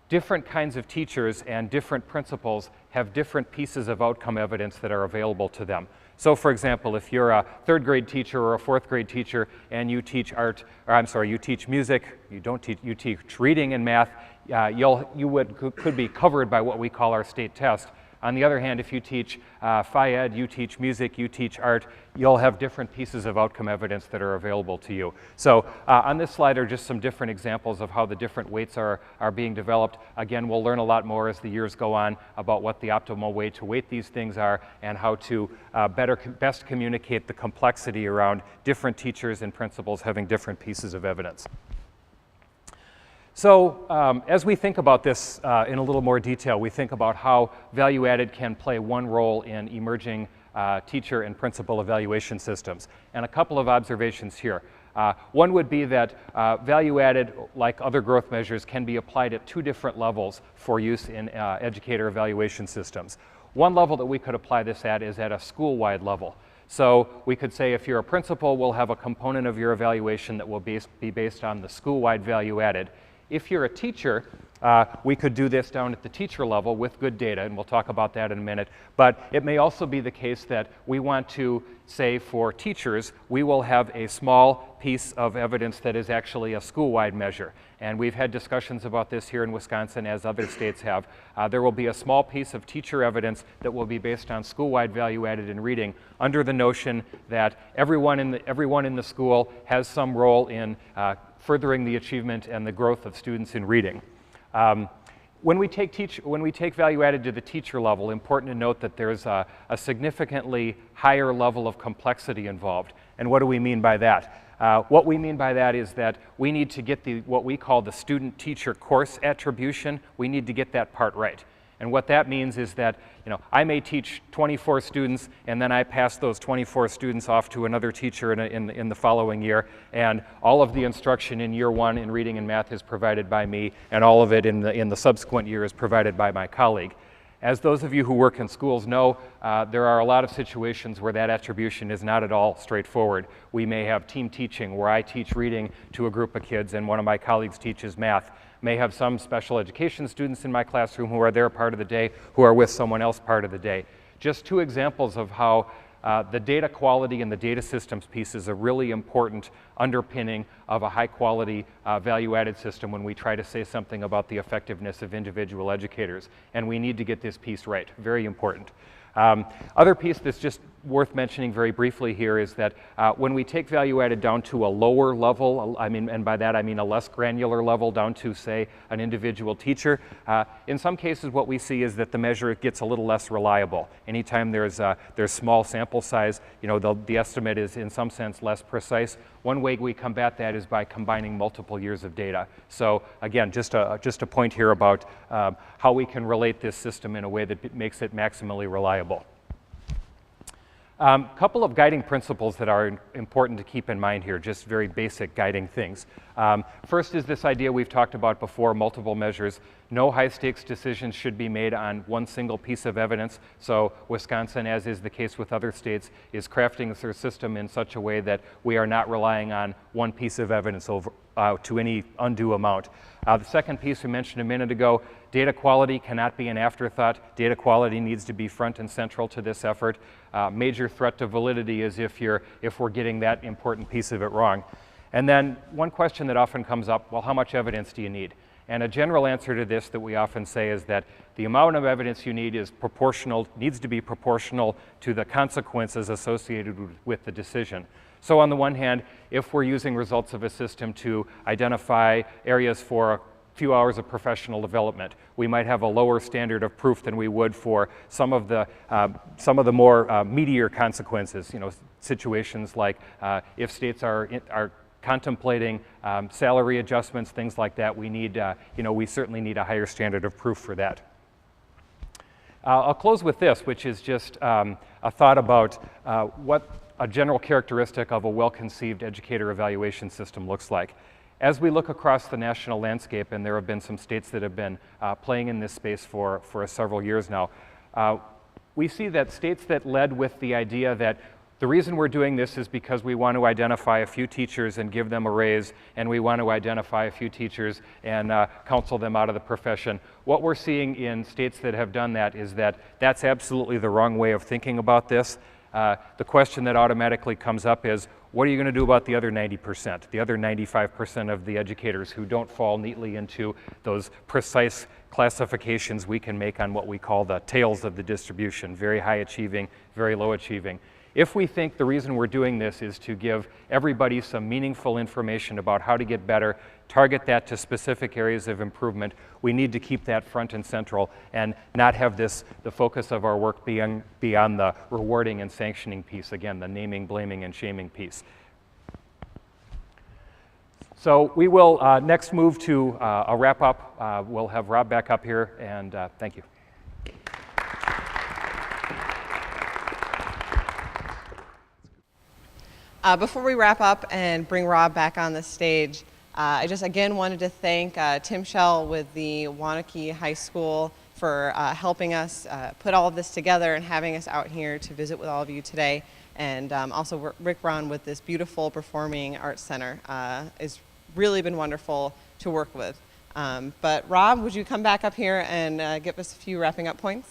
different kinds of teachers and different principals have different pieces of outcome evidence that are available to them. So for example, if you're a 3rd grade teacher or a 4th grade teacher and you teach you teach music, you teach reading and math, could be covered by what we call our state test. On the other hand, if you teach Phi-Ed, you teach music, you teach art, you'll have different pieces of outcome evidence that are available to you. So on this slide are just some different examples of how the different weights are being developed. Again, we'll learn a lot more as the years go on about what the optimal way to weight these things are and how to best communicate the complexity around different teachers and principals having different pieces of evidence. So as we think about this in a little more detail, we think about how ValueAdded can play one role in emerging teacher and principal evaluation systems. And a couple of observations here. One would be that ValueAdded, like other growth measures, can be applied at 2 different levels for use in educator evaluation systems. One level that we could apply this at is at a school-wide level. So we could say if you're a principal, we'll have a component of your evaluation that will be based on the school-wide ValueAdded. If you're a teacher, we could do this down at the teacher level with good data, and we'll talk about that in a minute. But it may also be the case that we want to say for teachers, we will have a small piece of evidence that is actually a school-wide measure. And we've had discussions about this here in Wisconsin, as other states have. There will be a small piece of teacher evidence that will be based on school-wide value-added in reading, under the notion that everyone in the school has some role in furthering the achievement and the growth of students in reading. When we take ValueAdded to the teacher level, important to note that there's a significantly higher level of complexity involved. And what do we mean by that? What we mean by that is that we need to get what we call the student-teacher course attribution. We need to get that part right. And what that means is that, I may teach 24 students, and then I pass those 24 students off to another teacher in the following year, and all of the instruction in year 1 in reading and math is provided by me, and all of it in the subsequent year is provided by my colleague. As those of you who work in schools know, there are a lot of situations where that attribution is not at all straightforward. We may have team teaching where I teach reading to a group of kids and one of my colleagues teaches math. May have some special education students in my classroom who are there part of the day, who are with someone else part of the day. Just 2 examples of how the data quality and the data systems piece is a really important underpinning of a high quality value-added system when we try to say something about the effectiveness of individual educators. And we need to get this piece right, very important. Other piece that's just worth mentioning very briefly here is that when we take value added down to a lower level, and by that I mean a less granular level down to, say, an individual teacher, in some cases what we see is that the measure gets a little less reliable. Anytime there's small sample size, you know, the estimate is in some sense less precise. One way we combat that is by combining multiple years of data. So again, just a point here about how we can relate this system in a way that makes it maximally reliable. Couple of guiding principles that are important to keep in mind here, just very basic guiding things. First is this idea we've talked about before, multiple measures. No high-stakes decisions should be made on one single piece of evidence. So Wisconsin, as is the case with other states, is crafting their system in such a way that we are not relying on one piece of evidence to any undue amount. The second piece we mentioned a minute ago, data quality cannot be an afterthought. Data quality needs to be front and central to this effort. Major threat to validity is if we're getting that important piece of it wrong. And then one question that often comes up, well, how much evidence do you need? And a general answer to this that we often say is that the amount of evidence you need is needs to be proportional to the consequences associated with the decision. So on the one hand, if we're using results of a system to identify areas for a few hours of professional development, we might have a lower standard of proof than we would for some of the more meatier consequences. You know, situations like if states are contemplating salary adjustments, things like that. We need, we certainly need a higher standard of proof for that. I'll close with this, which is just a thought about what a general characteristic of a well-conceived educator evaluation system looks like. As we look across the national landscape, and there have been some states that have been playing in this space for several years now, we see that states that led with the idea that the reason we're doing this is because we want to identify a few teachers and give them a raise, and we want to identify a few teachers and counsel them out of the profession. What we're seeing in states that have done that is that that's absolutely the wrong way of thinking about this. The question that automatically comes up is, what are you going to do about the other 90%, the other 95% of the educators who don't fall neatly into those precise classifications we can make on what we call the tails of the distribution, very high achieving, very low achieving. If we think the reason we're doing this is to give everybody some meaningful information about how to get better, target that to specific areas of improvement, we need to keep that front and central and not have the focus of our work beyond the rewarding and sanctioning piece, again, the naming, blaming, and shaming piece. So we will next move to a wrap up. We'll have Rob back up here, and thank you. Before we wrap up and bring Rob back on the stage, I just again wanted to thank Tim Schell with the Waunakee High School for helping us put all of this together and having us out here to visit with all of you today. And also Rick Braun with this beautiful Performing Arts Center. It's really been wonderful to work with. But Rob, would you come back up here and give us a few wrapping up points?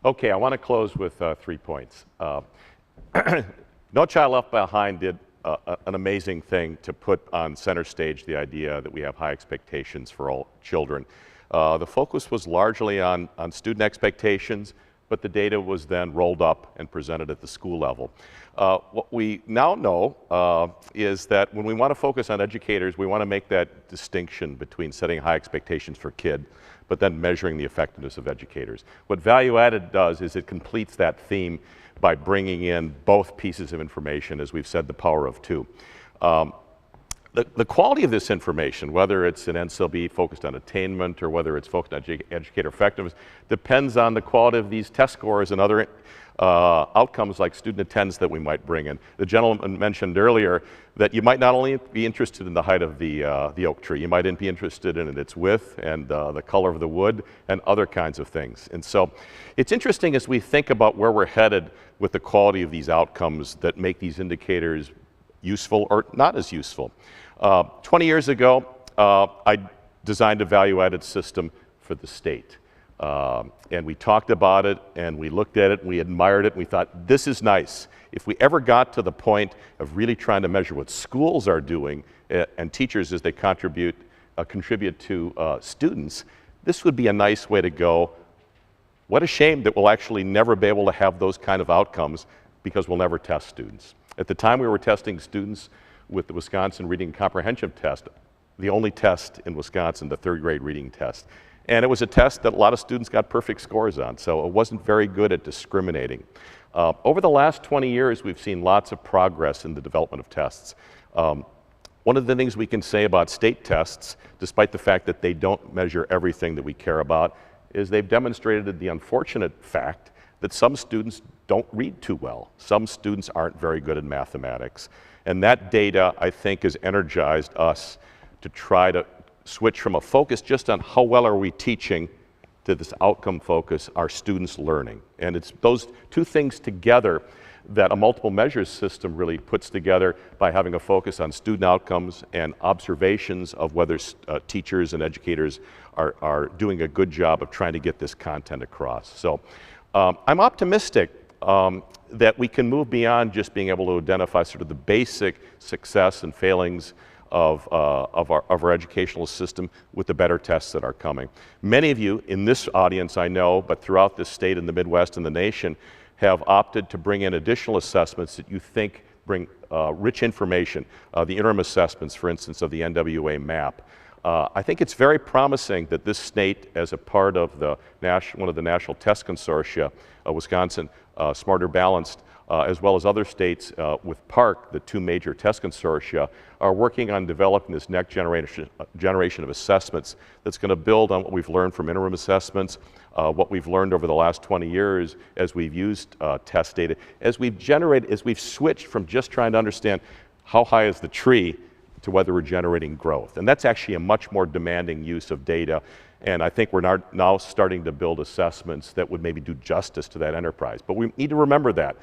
Okay, I want to close with 3 points. No Child Left Behind did an amazing thing to put on center stage the idea that we have high expectations for all children. The focus was largely on student expectations, but the data was then rolled up and presented at the school level. What we now know is that when we want to focus on educators, we want to make that distinction between setting high expectations for kids, but then measuring the effectiveness of educators. What Value Added does is it completes that theme by bringing in both pieces of information, as we've said, the power of two. The quality of this information, whether it's an NCLB focused on attainment or whether it's focused on educator effectiveness, depends on the quality of these test scores and other outcomes like student attendance that we might bring in. The gentleman mentioned earlier that you might not only be interested in the height of the oak tree, you might be interested in its width and the color of the wood and other kinds of things. And so it's interesting as we think about where we're headed with the quality of these outcomes that make these indicators useful or not as useful. 20 years ago, I designed a value-added system for the state. And we talked about it, and we looked at it, and we admired it, and we thought, this is nice. If we ever got to the point of really trying to measure what schools are doing and teachers as they contribute to students, this would be a nice way to go. What a shame that we'll actually never be able to have those kind of outcomes because we'll never test students. At the time we were testing students with the Wisconsin Reading Comprehension Test, the only test in Wisconsin, the third grade reading test. And it was a test that a lot of students got perfect scores on, so it wasn't very good at discriminating. Over the last 20 years, we've seen lots of progress in the development of tests. One of the things we can say about state tests, despite the fact that they don't measure everything that we care about, is they've demonstrated the unfortunate fact that some students don't read too well. Some students aren't very good at mathematics. And that data, I think, has energized us to try to switch from a focus just on how well are we teaching to this outcome focus, are students learning? And it's those two things together that a multiple measures system really puts together by having a focus on student outcomes and observations of whether teachers and educators are doing a good job of trying to get this content across. So I'm optimistic that we can move beyond just being able to identify sort of the basic success and failings of our educational system with the better tests that are coming. Many of you in this audience, I know, but throughout this state and the Midwest and the nation, have opted to bring in additional assessments that you think bring rich information, the interim assessments, for instance, of the NWA map. I think it's very promising that this state, as a part of the one of the national test consortia, Wisconsin Smarter Balanced, as well as other states with VARC, the two major test consortia, are working on developing this next generation of assessments that's going to build on what we've learned from interim assessments, what we've learned over the last 20 years as we've used test data, as we've switched from just trying to understand how high is the tree to whether we're generating growth. And that's actually a much more demanding use of data. And I think we're now starting to build assessments that would maybe do justice to that enterprise. But we need to remember that.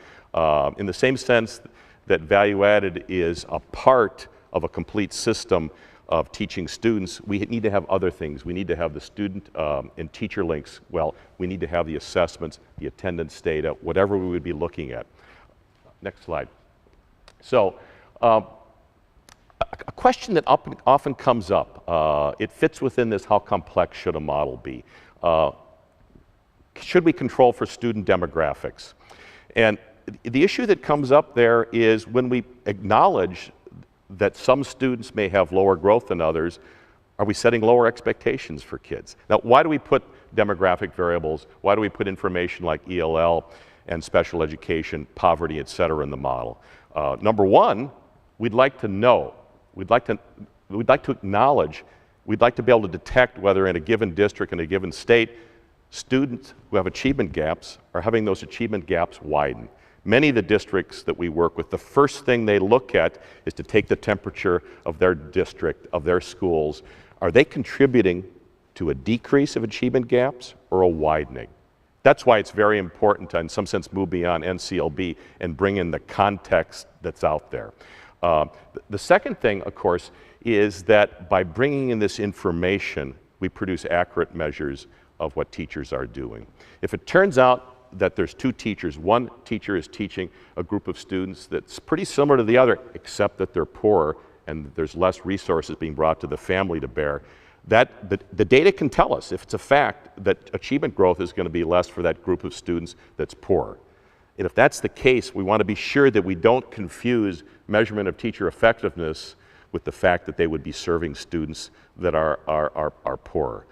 In the same sense that value added is a part of a complete system of teaching students, we need to have other things. We need to have the student and teacher links. Well, we need to have the assessments, the attendance data, whatever we would be looking at. Next slide. So, a question that often comes up, it fits within this, how complex should a model be? Should we control for student demographics? And the issue that comes up there is when we acknowledge that some students may have lower growth than others, are we setting lower expectations for kids? Now, why do we put demographic variables? Why do we put information like ELL and special education, poverty, et cetera, in the model? Number one, we'd like to know. We'd like to acknowledge, we'd like to be able to detect whether in a given district, in a given state, students who have achievement gaps are having those achievement gaps widen. Many of the districts that we work with, the first thing they look at is to take the temperature of their district, of their schools. Are they contributing to a decrease of achievement gaps or a widening? That's why it's very important to, in some sense, move beyond NCLB and bring in the context that's out there. The second thing, of course, is that by bringing in this information, we produce accurate measures of what teachers are doing. If it turns out that there's two teachers, one teacher is teaching a group of students that's pretty similar to the other, except that they're poorer and there's less resources being brought to the family to bear, the data can tell us, if it's a fact, that achievement growth is going to be less for that group of students that's poorer. And if that's the case, we want to be sure that we don't confuse measurement of teacher effectiveness with the fact that they would be serving students that are poorer.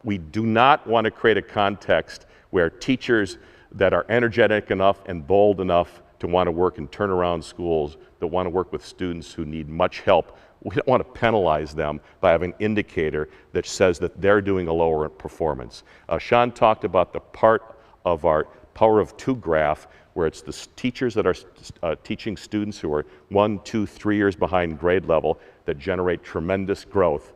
We do not want to create a context where teachers that are energetic enough and bold enough to want to work in turnaround schools, that want to work with students who need much help, we don't want to penalize them by having an indicator that says that they're doing a lower performance. Sean talked about the part of our Power of Two graph, where it's the teachers that are teaching students who are 1, 2, 3 years behind grade level that generate tremendous growth,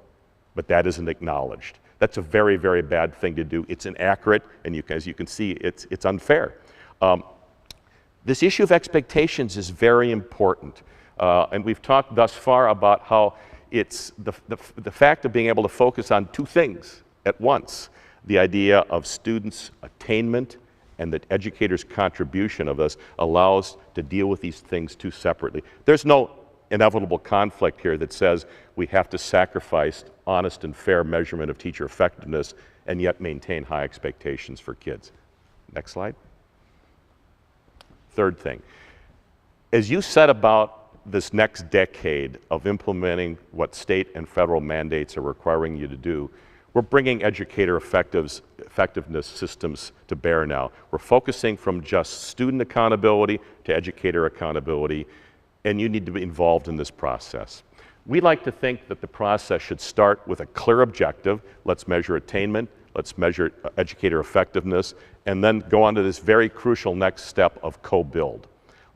but that isn't acknowledged. That's a very, very bad thing to do. It's inaccurate, and as you can see, it's unfair. This issue of expectations is very important. And we've talked thus far about how it's the fact of being able to focus on two things at once, the idea of students' attainment and the educator's contribution of this allows to deal with these things two separately. There's no inevitable conflict here that says we have to sacrifice honest and fair measurement of teacher effectiveness and yet maintain high expectations for kids. Next slide. Third thing, as you set about this next decade of implementing what state and federal mandates are requiring you to do, we're bringing educator effectiveness systems to bear now. We're focusing from just student accountability to educator accountability, and you need to be involved in this process. We like to think that the process should start with a clear objective. Let's measure attainment, let's measure educator effectiveness, and then go on to this very crucial next step of co-build.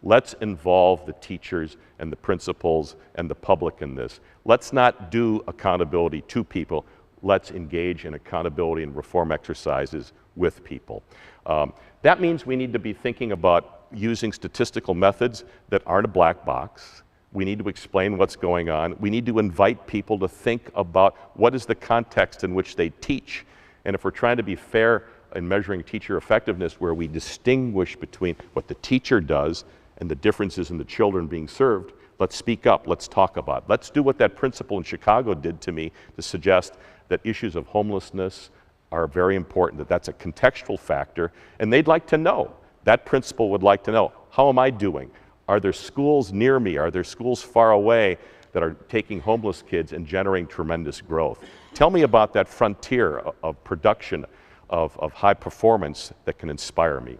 Let's involve the teachers and the principals and the public in this. Let's not do accountability to people. Let's engage in accountability and reform exercises with people. That means we need to be thinking about using statistical methods that aren't a black box. We need to explain what's going on. We need to invite people to think about what is the context in which they teach. And if we're trying to be fair in measuring teacher effectiveness, where we distinguish between what the teacher does and the differences in the children being served, let's speak up, let's talk about it. Let's do what that principal in Chicago did to me to suggest that issues of homelessness are very important, that that's a contextual factor, and they'd like to know. That principal would like to know, how am I doing? Are there schools near me? Are there schools far away that are taking homeless kids and generating tremendous growth? Tell me about that frontier of production of high performance that can inspire me.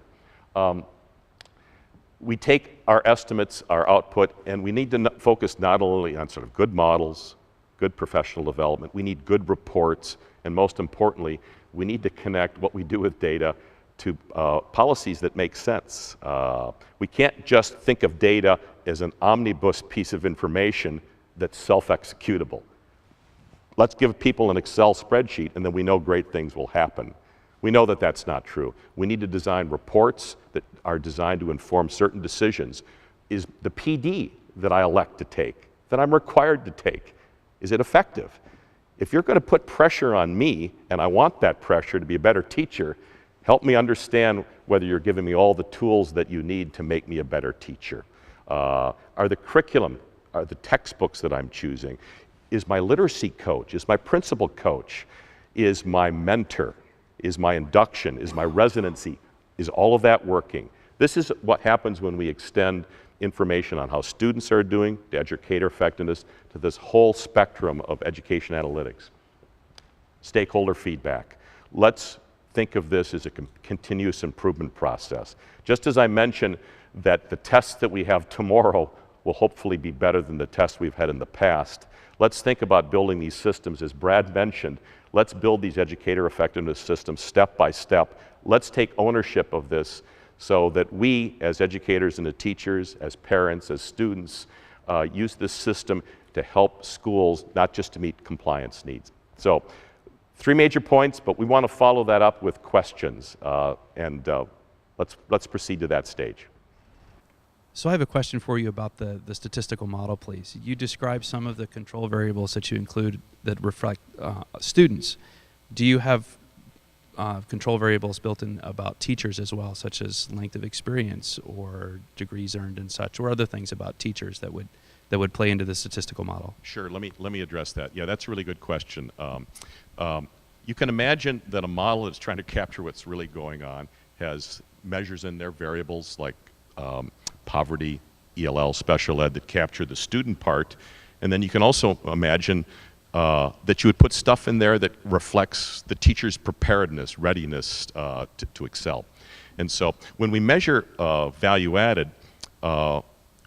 We take our estimates, our output, and we need to focus not only on sort of good models, good professional development, we need good reports, and most importantly, we need to connect what we do with data to policies that make sense. We can't just think of data as an omnibus piece of information that's self-executable. Let's give people an Excel spreadsheet and then we know great things will happen. We know that that's not true. We need to design reports that are designed to inform certain decisions. Is the PD that I elect to take, that I'm required to take, is it effective? If you're going to put pressure on me, and I want that pressure to be a better teacher, help me understand whether you're giving me all the tools that you need to make me a better teacher. Are the curriculum, are the textbooks that I'm choosing? Is my literacy coach, is my principal coach, is my mentor, is my induction, is my residency, is all of that working? This is what happens when we extend information on how students are doing, to educator effectiveness, to this whole spectrum of education analytics. Stakeholder feedback. Let's think of this as a continuous improvement process. Just as I mentioned that the tests that we have tomorrow will hopefully be better than the tests we've had in the past, let's think about building these systems. As Brad mentioned, let's build these educator effectiveness systems step by step. Let's take ownership of this so that we, as educators and as teachers, as parents, as students, use this system to help schools, not just to meet compliance needs. So, 3 major points, but we want to follow that up with questions, and let's proceed to that stage. So I have a question for you about the statistical model, please. You described some of the control variables that you include that reflect students. Do you have control variables built in about teachers as well, such as length of experience or degrees earned and such, or other things about teachers that would play into the statistical model? Sure, let me address that. Yeah, that's a really good question. You can imagine that a model that's trying to capture what's really going on has measures in there, variables like poverty, ELL, special ed, that capture the student part. And then you can also imagine that you would put stuff in there that reflects the teacher's preparedness, readiness to excel. And so when we measure value added,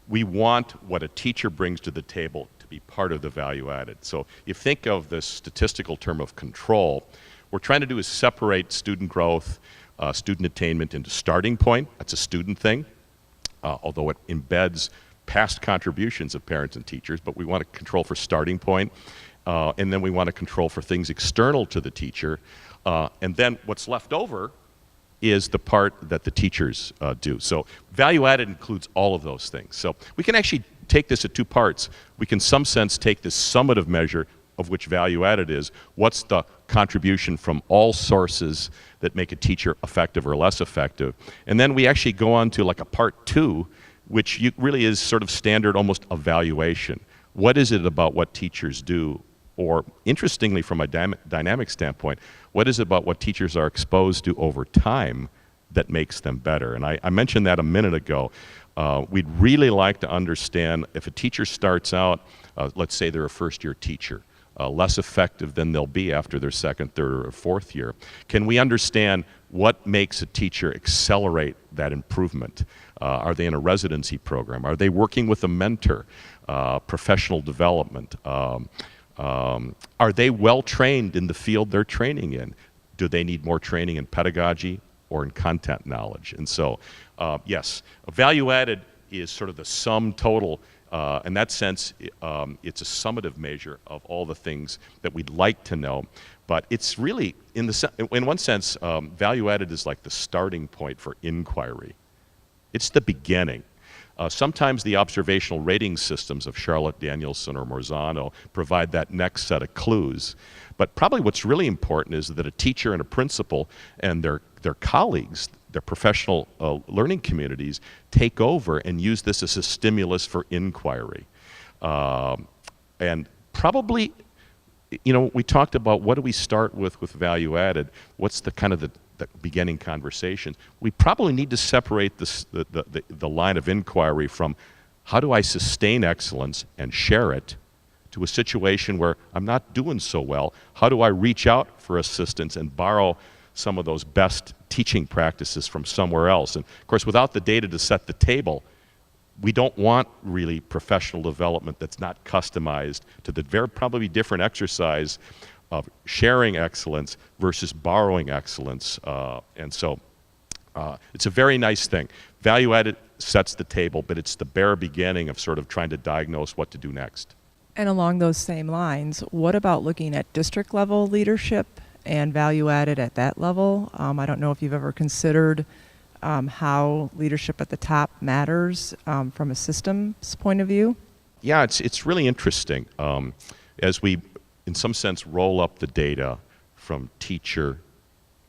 we want what a teacher brings to the table to be part of the value added. So you think of the statistical term of control, what we're trying to do is separate student growth, student attainment into starting point. That's a student thing, although it embeds past contributions of parents and teachers, but we want to control for starting point. And then we want to control for things external to the teacher. And then what's left over is the part that the teachers do. So value added includes all of those things. So we can actually take this at two parts. We can, in some sense, take this summative measure of which value added is. What's the contribution from all sources that make a teacher effective or less effective? And then we actually go on to like a part two, which really is sort of standard almost evaluation. What is it about what teachers do? Or interestingly, from a dynamic standpoint, what is it about what teachers are exposed to over time that makes them better? And I mentioned that a minute ago. We'd really like to understand if a teacher starts out, let's say they're a first-year teacher, less effective than they'll be after their second, third, or fourth year. Can we understand what makes a teacher accelerate that improvement? Are they in a residency program? Are they working with a mentor? Professional development? Are they well trained in the field they're training in? Do they need more training in pedagogy or in content knowledge? And so, yes, value added is sort of the sum total. In that sense, it's a summative measure of all the things that we'd like to know. But it's really, in one sense, value added is like the starting point for inquiry. It's the beginning. Sometimes the observational rating systems of Charlotte Danielson or Morzano provide that next set of clues. But probably what's really important is that a teacher and a principal and their colleagues, their professional learning communities, take over and use this as a stimulus for inquiry. And probably, you know, we talked about what do we start with value added? What's the kind of the beginning conversation? We probably need to separate the line of inquiry from how do I sustain excellence and share it to a situation where I'm not doing so well. How do I reach out for assistance and borrow some of those best teaching practices from somewhere else? And of course, without the data to set the table, we don't want really professional development that's not customized to the very probably different exercise of sharing excellence versus borrowing excellence. And so it's a very nice thing. Value added sets the table, but it's the bare beginning of sort of trying to diagnose what to do next. And along those same lines, what about looking at district level leadership and value added at that level? I don't know if you've ever considered how leadership at the top matters from a systems point of view. Yeah, it's really interesting. As we, in some sense, roll up the data from teacher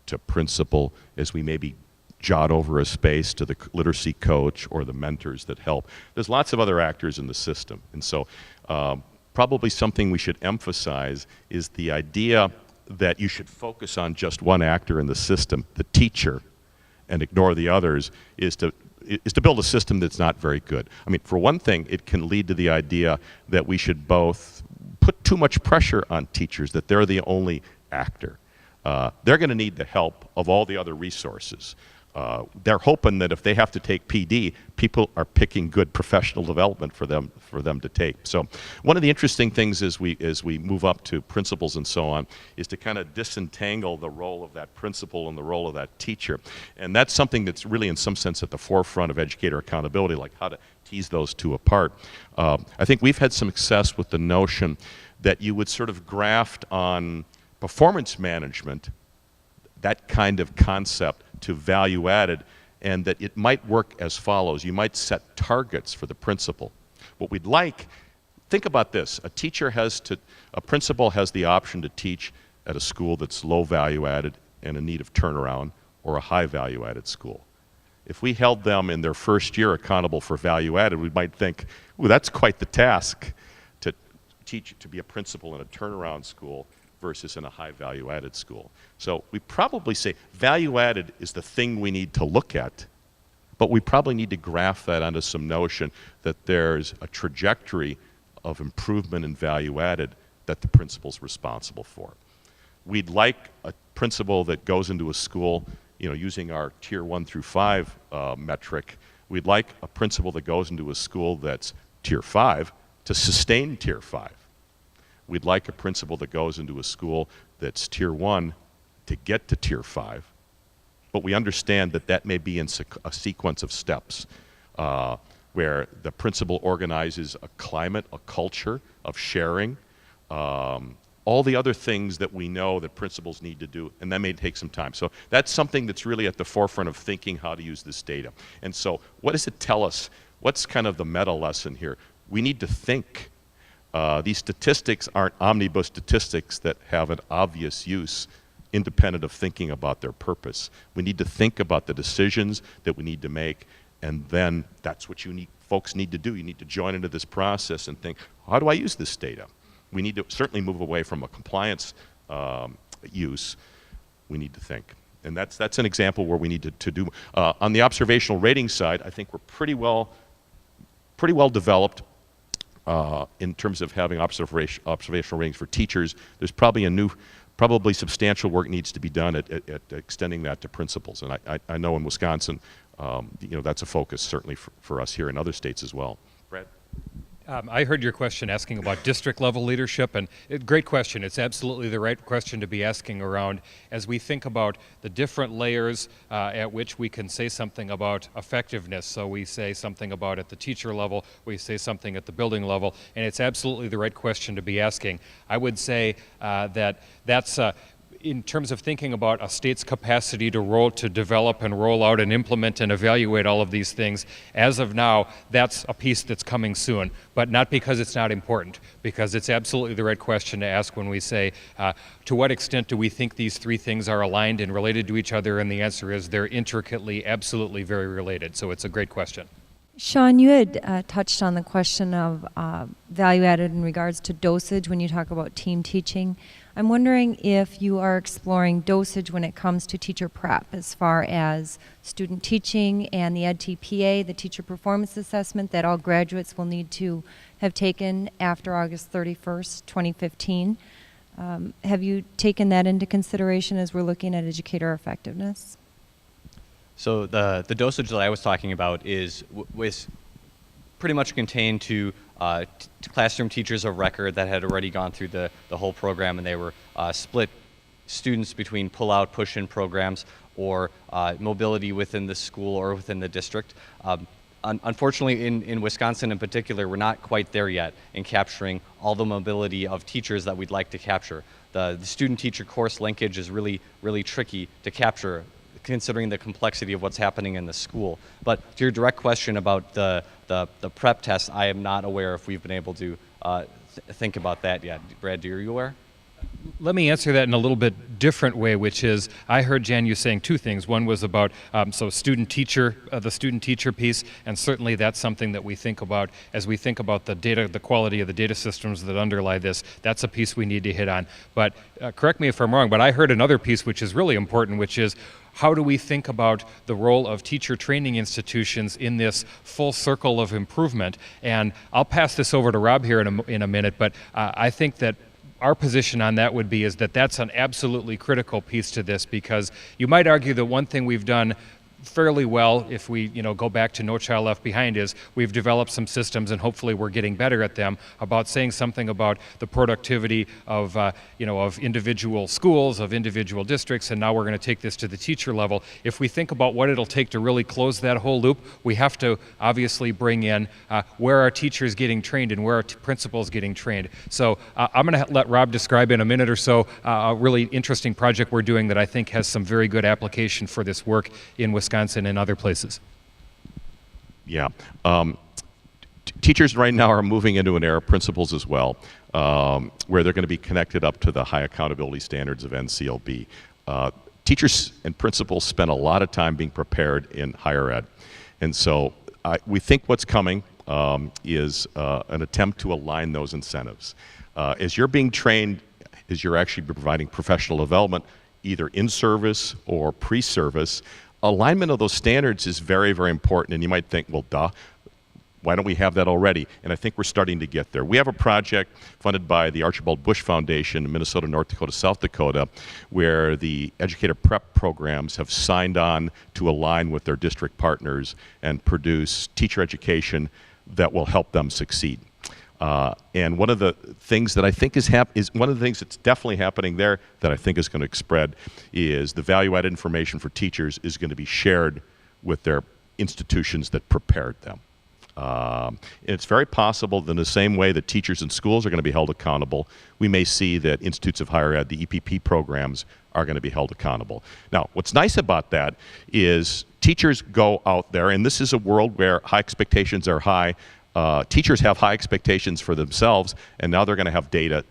to principal, as we maybe jot over a space to the literacy coach or the mentors that help. There's lots of other actors in the system. And so probably something we should emphasize is the idea that you should focus on just one actor in the system, the teacher, and ignore the others, is to build a system that's not very good. I mean, for one thing, it can lead to the idea that we should both put too much pressure on teachers, that they're the only actor. They're going to need the help of all the other resources. They're hoping that if they have to take PD, people are picking good professional development for them to take. So one of the interesting things as we move up to principals and so on is to kind of disentangle the role of that principal and the role of that teacher. And that's something that's really in some sense at the forefront of educator accountability, like how to tease those two apart. I think we've had some success with the notion that you would sort of graft on performance management that kind of concept to value added, and that it might work as follows. You might set targets for the principal. What we'd like, think about this, a principal has the option to teach at a school that's low value added and in need of turnaround, or a high value added school. If we held them in their first year accountable for value added, we might think, ooh, that's quite the task to teach, to be a principal in a turnaround school versus in a high value added school. So we probably say value added is the thing we need to look at, but we probably need to graft that onto some notion that there's a trajectory of improvement in value added that the principal's responsible for. We'd like a principal that goes into a school, you know, using our tier 1 through 5 metric, we'd like a principal that goes into a school that's tier 5 to sustain tier 5. We'd like a principal that goes into a school that's tier 1 to get to tier 5. But we understand that that may be in a sequence of steps where the principal organizes a climate, a culture of sharing, all the other things that we know that principals need to do, and that may take some time. So that's something that's really at the forefront of thinking how to use this data. And so what does it tell us? What's kind of the meta lesson here? We need to think. These statistics aren't omnibus statistics that have an obvious use independent of thinking about their purpose. We need to think about the decisions that we need to make, and then that's what folks need to do. You need to join into this process and think, how do I use this data? We need to certainly move away from a compliance use. We need to think. And that's an example where we need to do. On the observational rating side, I think we're pretty well developed in terms of having observational ratings for teachers. There's probably substantial work needs to be done at extending that to principals. And I know in Wisconsin, that's a focus certainly for us here in other states as well. Brad? I heard your question asking about district level leadership, and great question. It's absolutely the right question to be asking around as we think about the different layers at which we can say something about effectiveness. So we say something about at the teacher level, we say something at the building level, and it's absolutely the right question to be asking. I would say that's in terms of thinking about a state's capacity to develop and roll out and implement and evaluate all of these things, as of now, that's a piece that's coming soon. But not because it's not important, because it's absolutely the right question to ask when we say, to what extent do we think these three things are aligned and related to each other? And the answer is they're intricately, absolutely very related. So it's a great question. Sean, you had touched on the question of value added in regards to dosage when you talk about team teaching. I'm wondering if you are exploring dosage when it comes to teacher prep, as far as student teaching and the EdTPA, the teacher performance assessment that all graduates will need to have taken after August 31st, 2015. Have you taken that into consideration as we're looking at educator effectiveness? So the dosage that I was talking about was pretty much contained to classroom teachers of record that had already gone through the whole program, and they were split students between pull-out, push-in programs or mobility within the school or within the district. Unfortunately, in Wisconsin in particular, we're not quite there yet in capturing all the mobility of teachers that we'd like to capture. The student-teacher course linkage is really, really tricky to capture, considering the complexity of what's happening in the school. But to your direct question about the prep test, I am not aware if we've been able to think about that yet. Brad, are you aware? Let me answer that in a little bit different way, which is, I heard, Jan, you saying two things. One was about the student-teacher piece, and certainly that's something that we think about as we think about the data, the quality of the data systems that underlie this. That's a piece we need to hit on. But correct me if I'm wrong, but I heard another piece which is really important, which is, how do we think about the role of teacher training institutions in this full circle of improvement? And I'll pass this over to Rob here in a minute, but I think that our position on that would be is that that's an absolutely critical piece to this, because you might argue that one thing we've done fairly well, if we go back to No Child Left Behind, is we've developed some systems, and hopefully we're getting better at them, about saying something about the productivity of of individual schools, of individual districts, and now we're going to take this to the teacher level. If we think about what it'll take to really close that whole loop, we have to obviously bring in where are teachers getting trained and where are principals getting trained. So I'm going to let Rob describe in a minute or so a really interesting project we're doing that I think has some very good application for this work in Wisconsin and other places. Yeah. Teachers right now are moving into an era, principals as well, where they're going to be connected up to the high accountability standards of NCLB. Teachers and principals spend a lot of time being prepared in higher ed. And so we think what's coming is an attempt to align those incentives. As you're being trained, as you're actually providing professional development, either in service or pre-service, alignment of those standards is very, very important. And you might think, well, duh, why don't we have that already? And I think we're starting to get there. We have a project funded by the Archibald Bush Foundation in Minnesota, North Dakota, South Dakota, where the educator prep programs have signed on to align with their district partners and produce teacher education that will help them succeed. And one of the things that I think is one of the things that's definitely happening there that I think is going to spread is the value-added information for teachers is going to be shared with their institutions that prepared them. And it's very possible that in the same way that teachers in schools are going to be held accountable, we may see that institutes of higher ed, the EPP programs, are going to be held accountable. Now, what's nice about that is teachers go out there, and this is a world where high expectations are high. teachers have high expectations for themselves, and now they're going to have data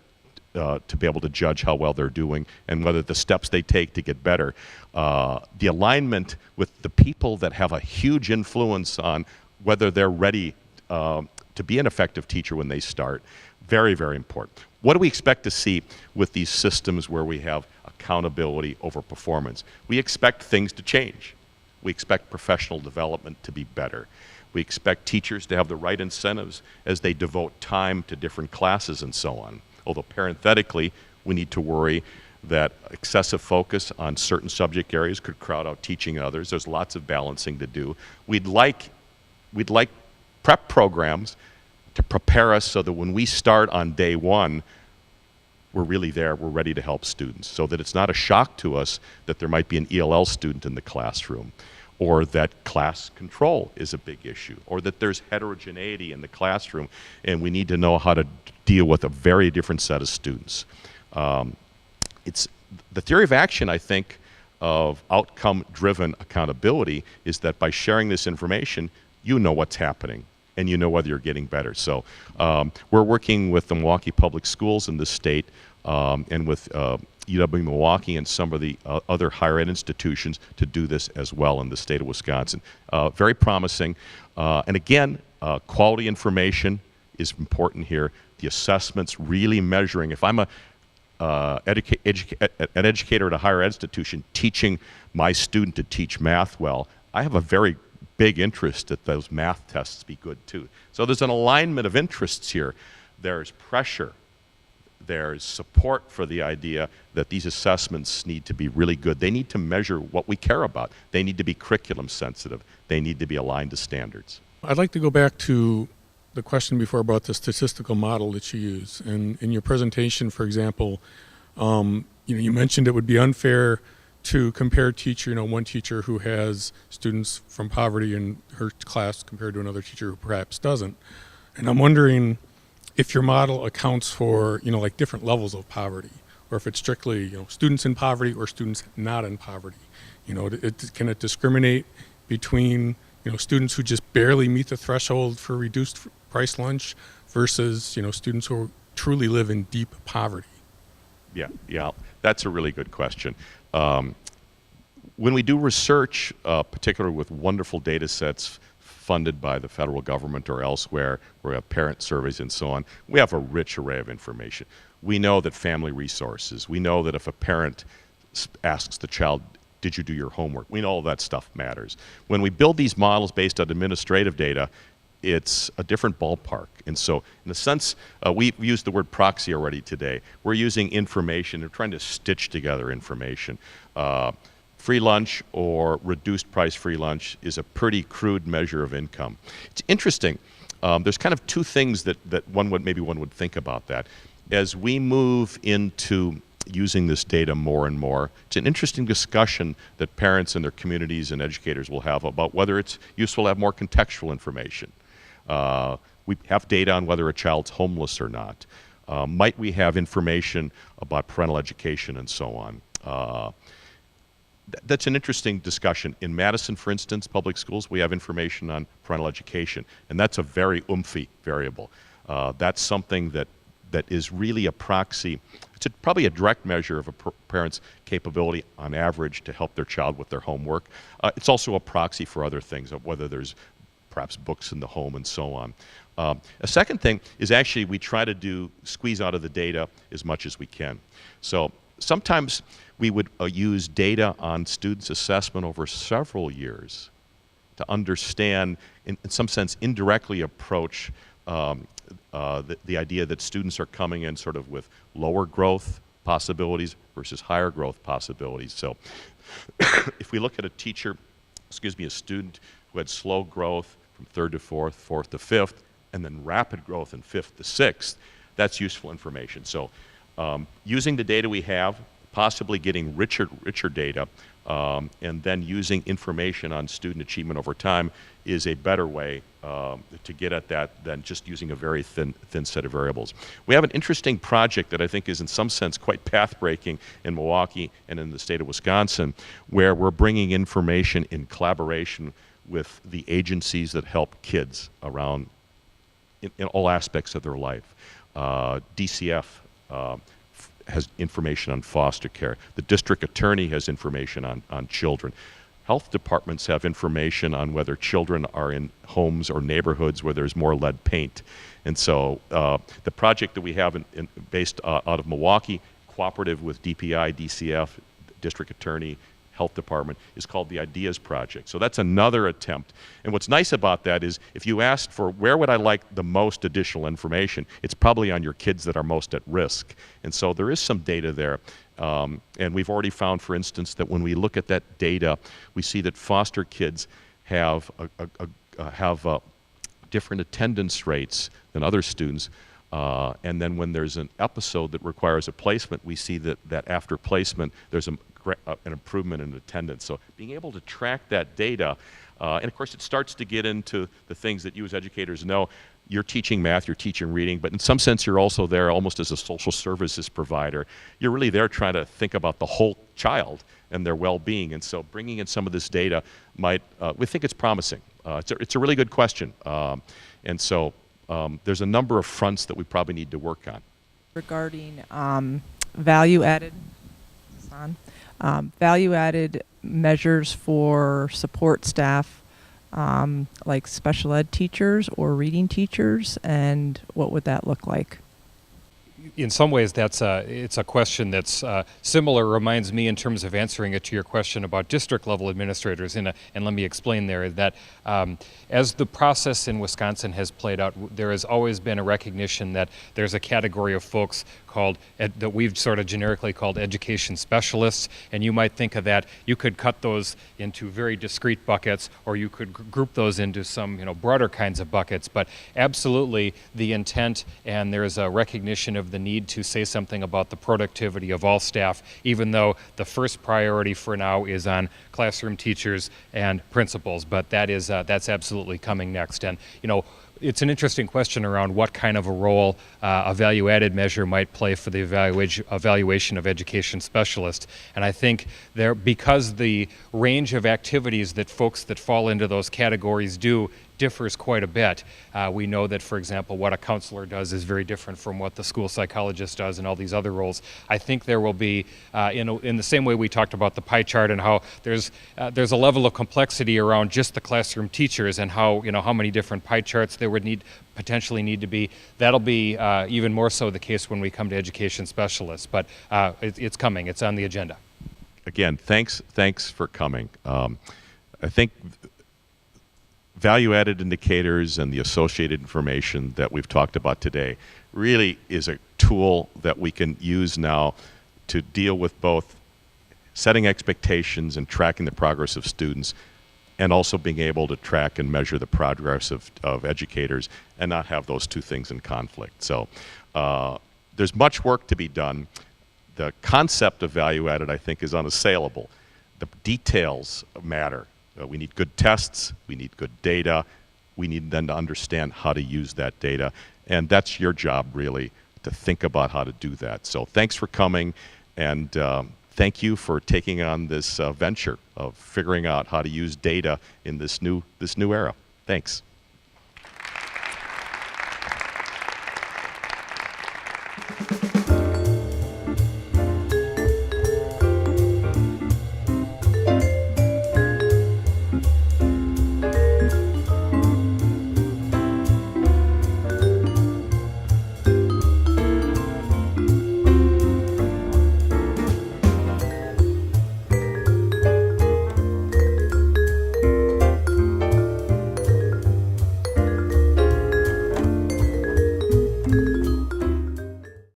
to be able to judge how well they're doing and whether the steps they take to get better. The alignment with the people that have a huge influence on whether they're ready to be an effective teacher when they start, very, very important. What do we expect to see with these systems where we have accountability over performance? We expect things to change. We expect professional development to be better. We expect teachers to have the right incentives as they devote time to different classes and so on. Although parenthetically, we need to worry that excessive focus on certain subject areas could crowd out teaching others. There's lots of balancing to do. We'd like prep programs to prepare us so that when we start on day one, we're really there, we're ready to help students, so that it's not a shock to us that there might be an ELL student in the classroom, or that class control is a big issue, or that there's heterogeneity in the classroom, and we need to know how to deal with a very different set of students. It's the theory of action, I think, of outcome-driven accountability is that by sharing this information, you know what's happening, and you know whether you're getting better. So we're working with the Milwaukee Public Schools in the state and with UW-Milwaukee and some of the other higher ed institutions to do this as well in the state of Wisconsin. Very promising. And again, quality information is important here. The assessments really measuring. If I'm an educator at a higher ed institution teaching my student to teach math well, I have a very big interest that those math tests be good too. So there's an alignment of interests here. There's pressure. There's support for the idea that these assessments need to be really good. They need to measure what we care about. They need to be curriculum sensitive. They need to be aligned to standards. I'd like to go back to the question before about the statistical model that you use. And in your presentation, for example, you mentioned it would be unfair to compare one teacher who has students from poverty in her class compared to another teacher who perhaps doesn't. And I'm wondering if your model accounts for, like different levels of poverty, or if it's strictly, students in poverty or students not in poverty. Can it discriminate between, students who just barely meet the threshold for reduced price lunch versus, students who truly live in deep poverty? Yeah, that's a really good question. When we do research, particularly with wonderful data sets funded by the federal government or elsewhere, where we have parent surveys and so on, we have a rich array of information. We know that family resources, we know that if a parent asks the child, did you do your homework? We know all that stuff matters. When we build these models based on administrative data, it's a different ballpark. And so, in a sense, we've used the word proxy already today. We're using information, we're trying to stitch together information. Free lunch or reduced price free lunch is a pretty crude measure of income. It's interesting. There's kind of two things that one would think about that. As we move into using this data more and more, it's an interesting discussion that parents and their communities and educators will have about whether it's useful to have more contextual information. We have data on whether a child's homeless or not. Might we have information about parental education and so on? That's an interesting discussion. In Madison, for instance, public schools, we have information on parental education, and that's a very oomphy variable. That's something that is really a proxy. It's probably a direct measure of a parent's capability on average to help their child with their homework. It's also a proxy for other things, of whether there's perhaps books in the home and so on. A second thing is actually we try to squeeze out of the data as much as we can. So sometimes we would use data on students' assessment over several years to understand, in some sense, indirectly approach the idea that students are coming in sort of with lower growth possibilities versus higher growth possibilities. So if we look at a student who had slow growth from third to fourth to fifth, and then rapid growth in fifth to sixth, that's useful information. So using the data we have, possibly getting richer data, and then using information on student achievement over time is a better way to get at that than just using a very thin set of variables. We have an interesting project that I think is in some sense quite path-breaking in Milwaukee and in the state of Wisconsin, where we're bringing information in collaboration with the agencies that help kids around in all aspects of their life. DCF has information on foster care. The district attorney has information on children. Health departments have information on whether children are in homes or neighborhoods where there's more lead paint. And so the project that we have based out of Milwaukee, cooperative with DPI, DCF, district attorney, health department, is called the Ideas Project. So that's another attempt. And what's nice about that is if you asked for where would I like the most additional information, it's probably on your kids that are most at risk. And so there is some data there. And we've already found, for instance, that when we look at that data, we see that foster kids have different attendance rates than other students. And then when there's an episode that requires a placement, we see that after placement, there's an improvement in attendance. So being able to track that data, and of course it starts to get into the things that you as educators know. You're teaching math, you're teaching reading, but in some sense you're also there almost as a social services provider. You're really there trying to think about the whole child and their well-being. And so bringing in some of this data might, we think it's promising. It's a really good question. And so there's a number of fronts that we probably need to work on. Regarding value-added, value-added measures for support staff, like special ed teachers or reading teachers, and what would that look like? In some ways, it's a question that's similar, reminds me in terms of answering it to your question about district level administrators. And let me explain there that as the process in Wisconsin has played out, there has always been a recognition that there's a category of folks called, that we've sort of generically called education specialists. And you might think of that, you could cut those into very discrete buckets, or you could group those into some broader kinds of buckets. But absolutely the intent, and there's a recognition of the need to say something about the productivity of all staff, even though the first priority for now is on classroom teachers and principals. But that's absolutely coming next. And it's an interesting question around what kind of a role a value-added measure might play for the evaluation of education specialists. And I think because the range of activities that folks that fall into those categories do differs quite a bit. We know that, for example, what a counselor does is very different from what the school psychologist does and all these other roles. I think there will be, in the same way we talked about the pie chart and how there's a level of complexity around just the classroom teachers and how many different pie charts there would potentially need to be. That'll be even more so the case when we come to education specialists. But it's coming. It's on the agenda. Again, thanks for coming. I think value-added indicators and the associated information that we've talked about today really is a tool that we can use now to deal with both setting expectations and tracking the progress of students, and also being able to track and measure the progress of educators and not have those two things in conflict. So there's much work to be done. The concept of value-added, I think, is unassailable. The details matter. We need good tests, we need good data, we need then to understand how to use that data, and that's your job really, to think about how to do that. So thanks for coming, and thank you for taking on this venture of figuring out how to use data in this new era. Thanks.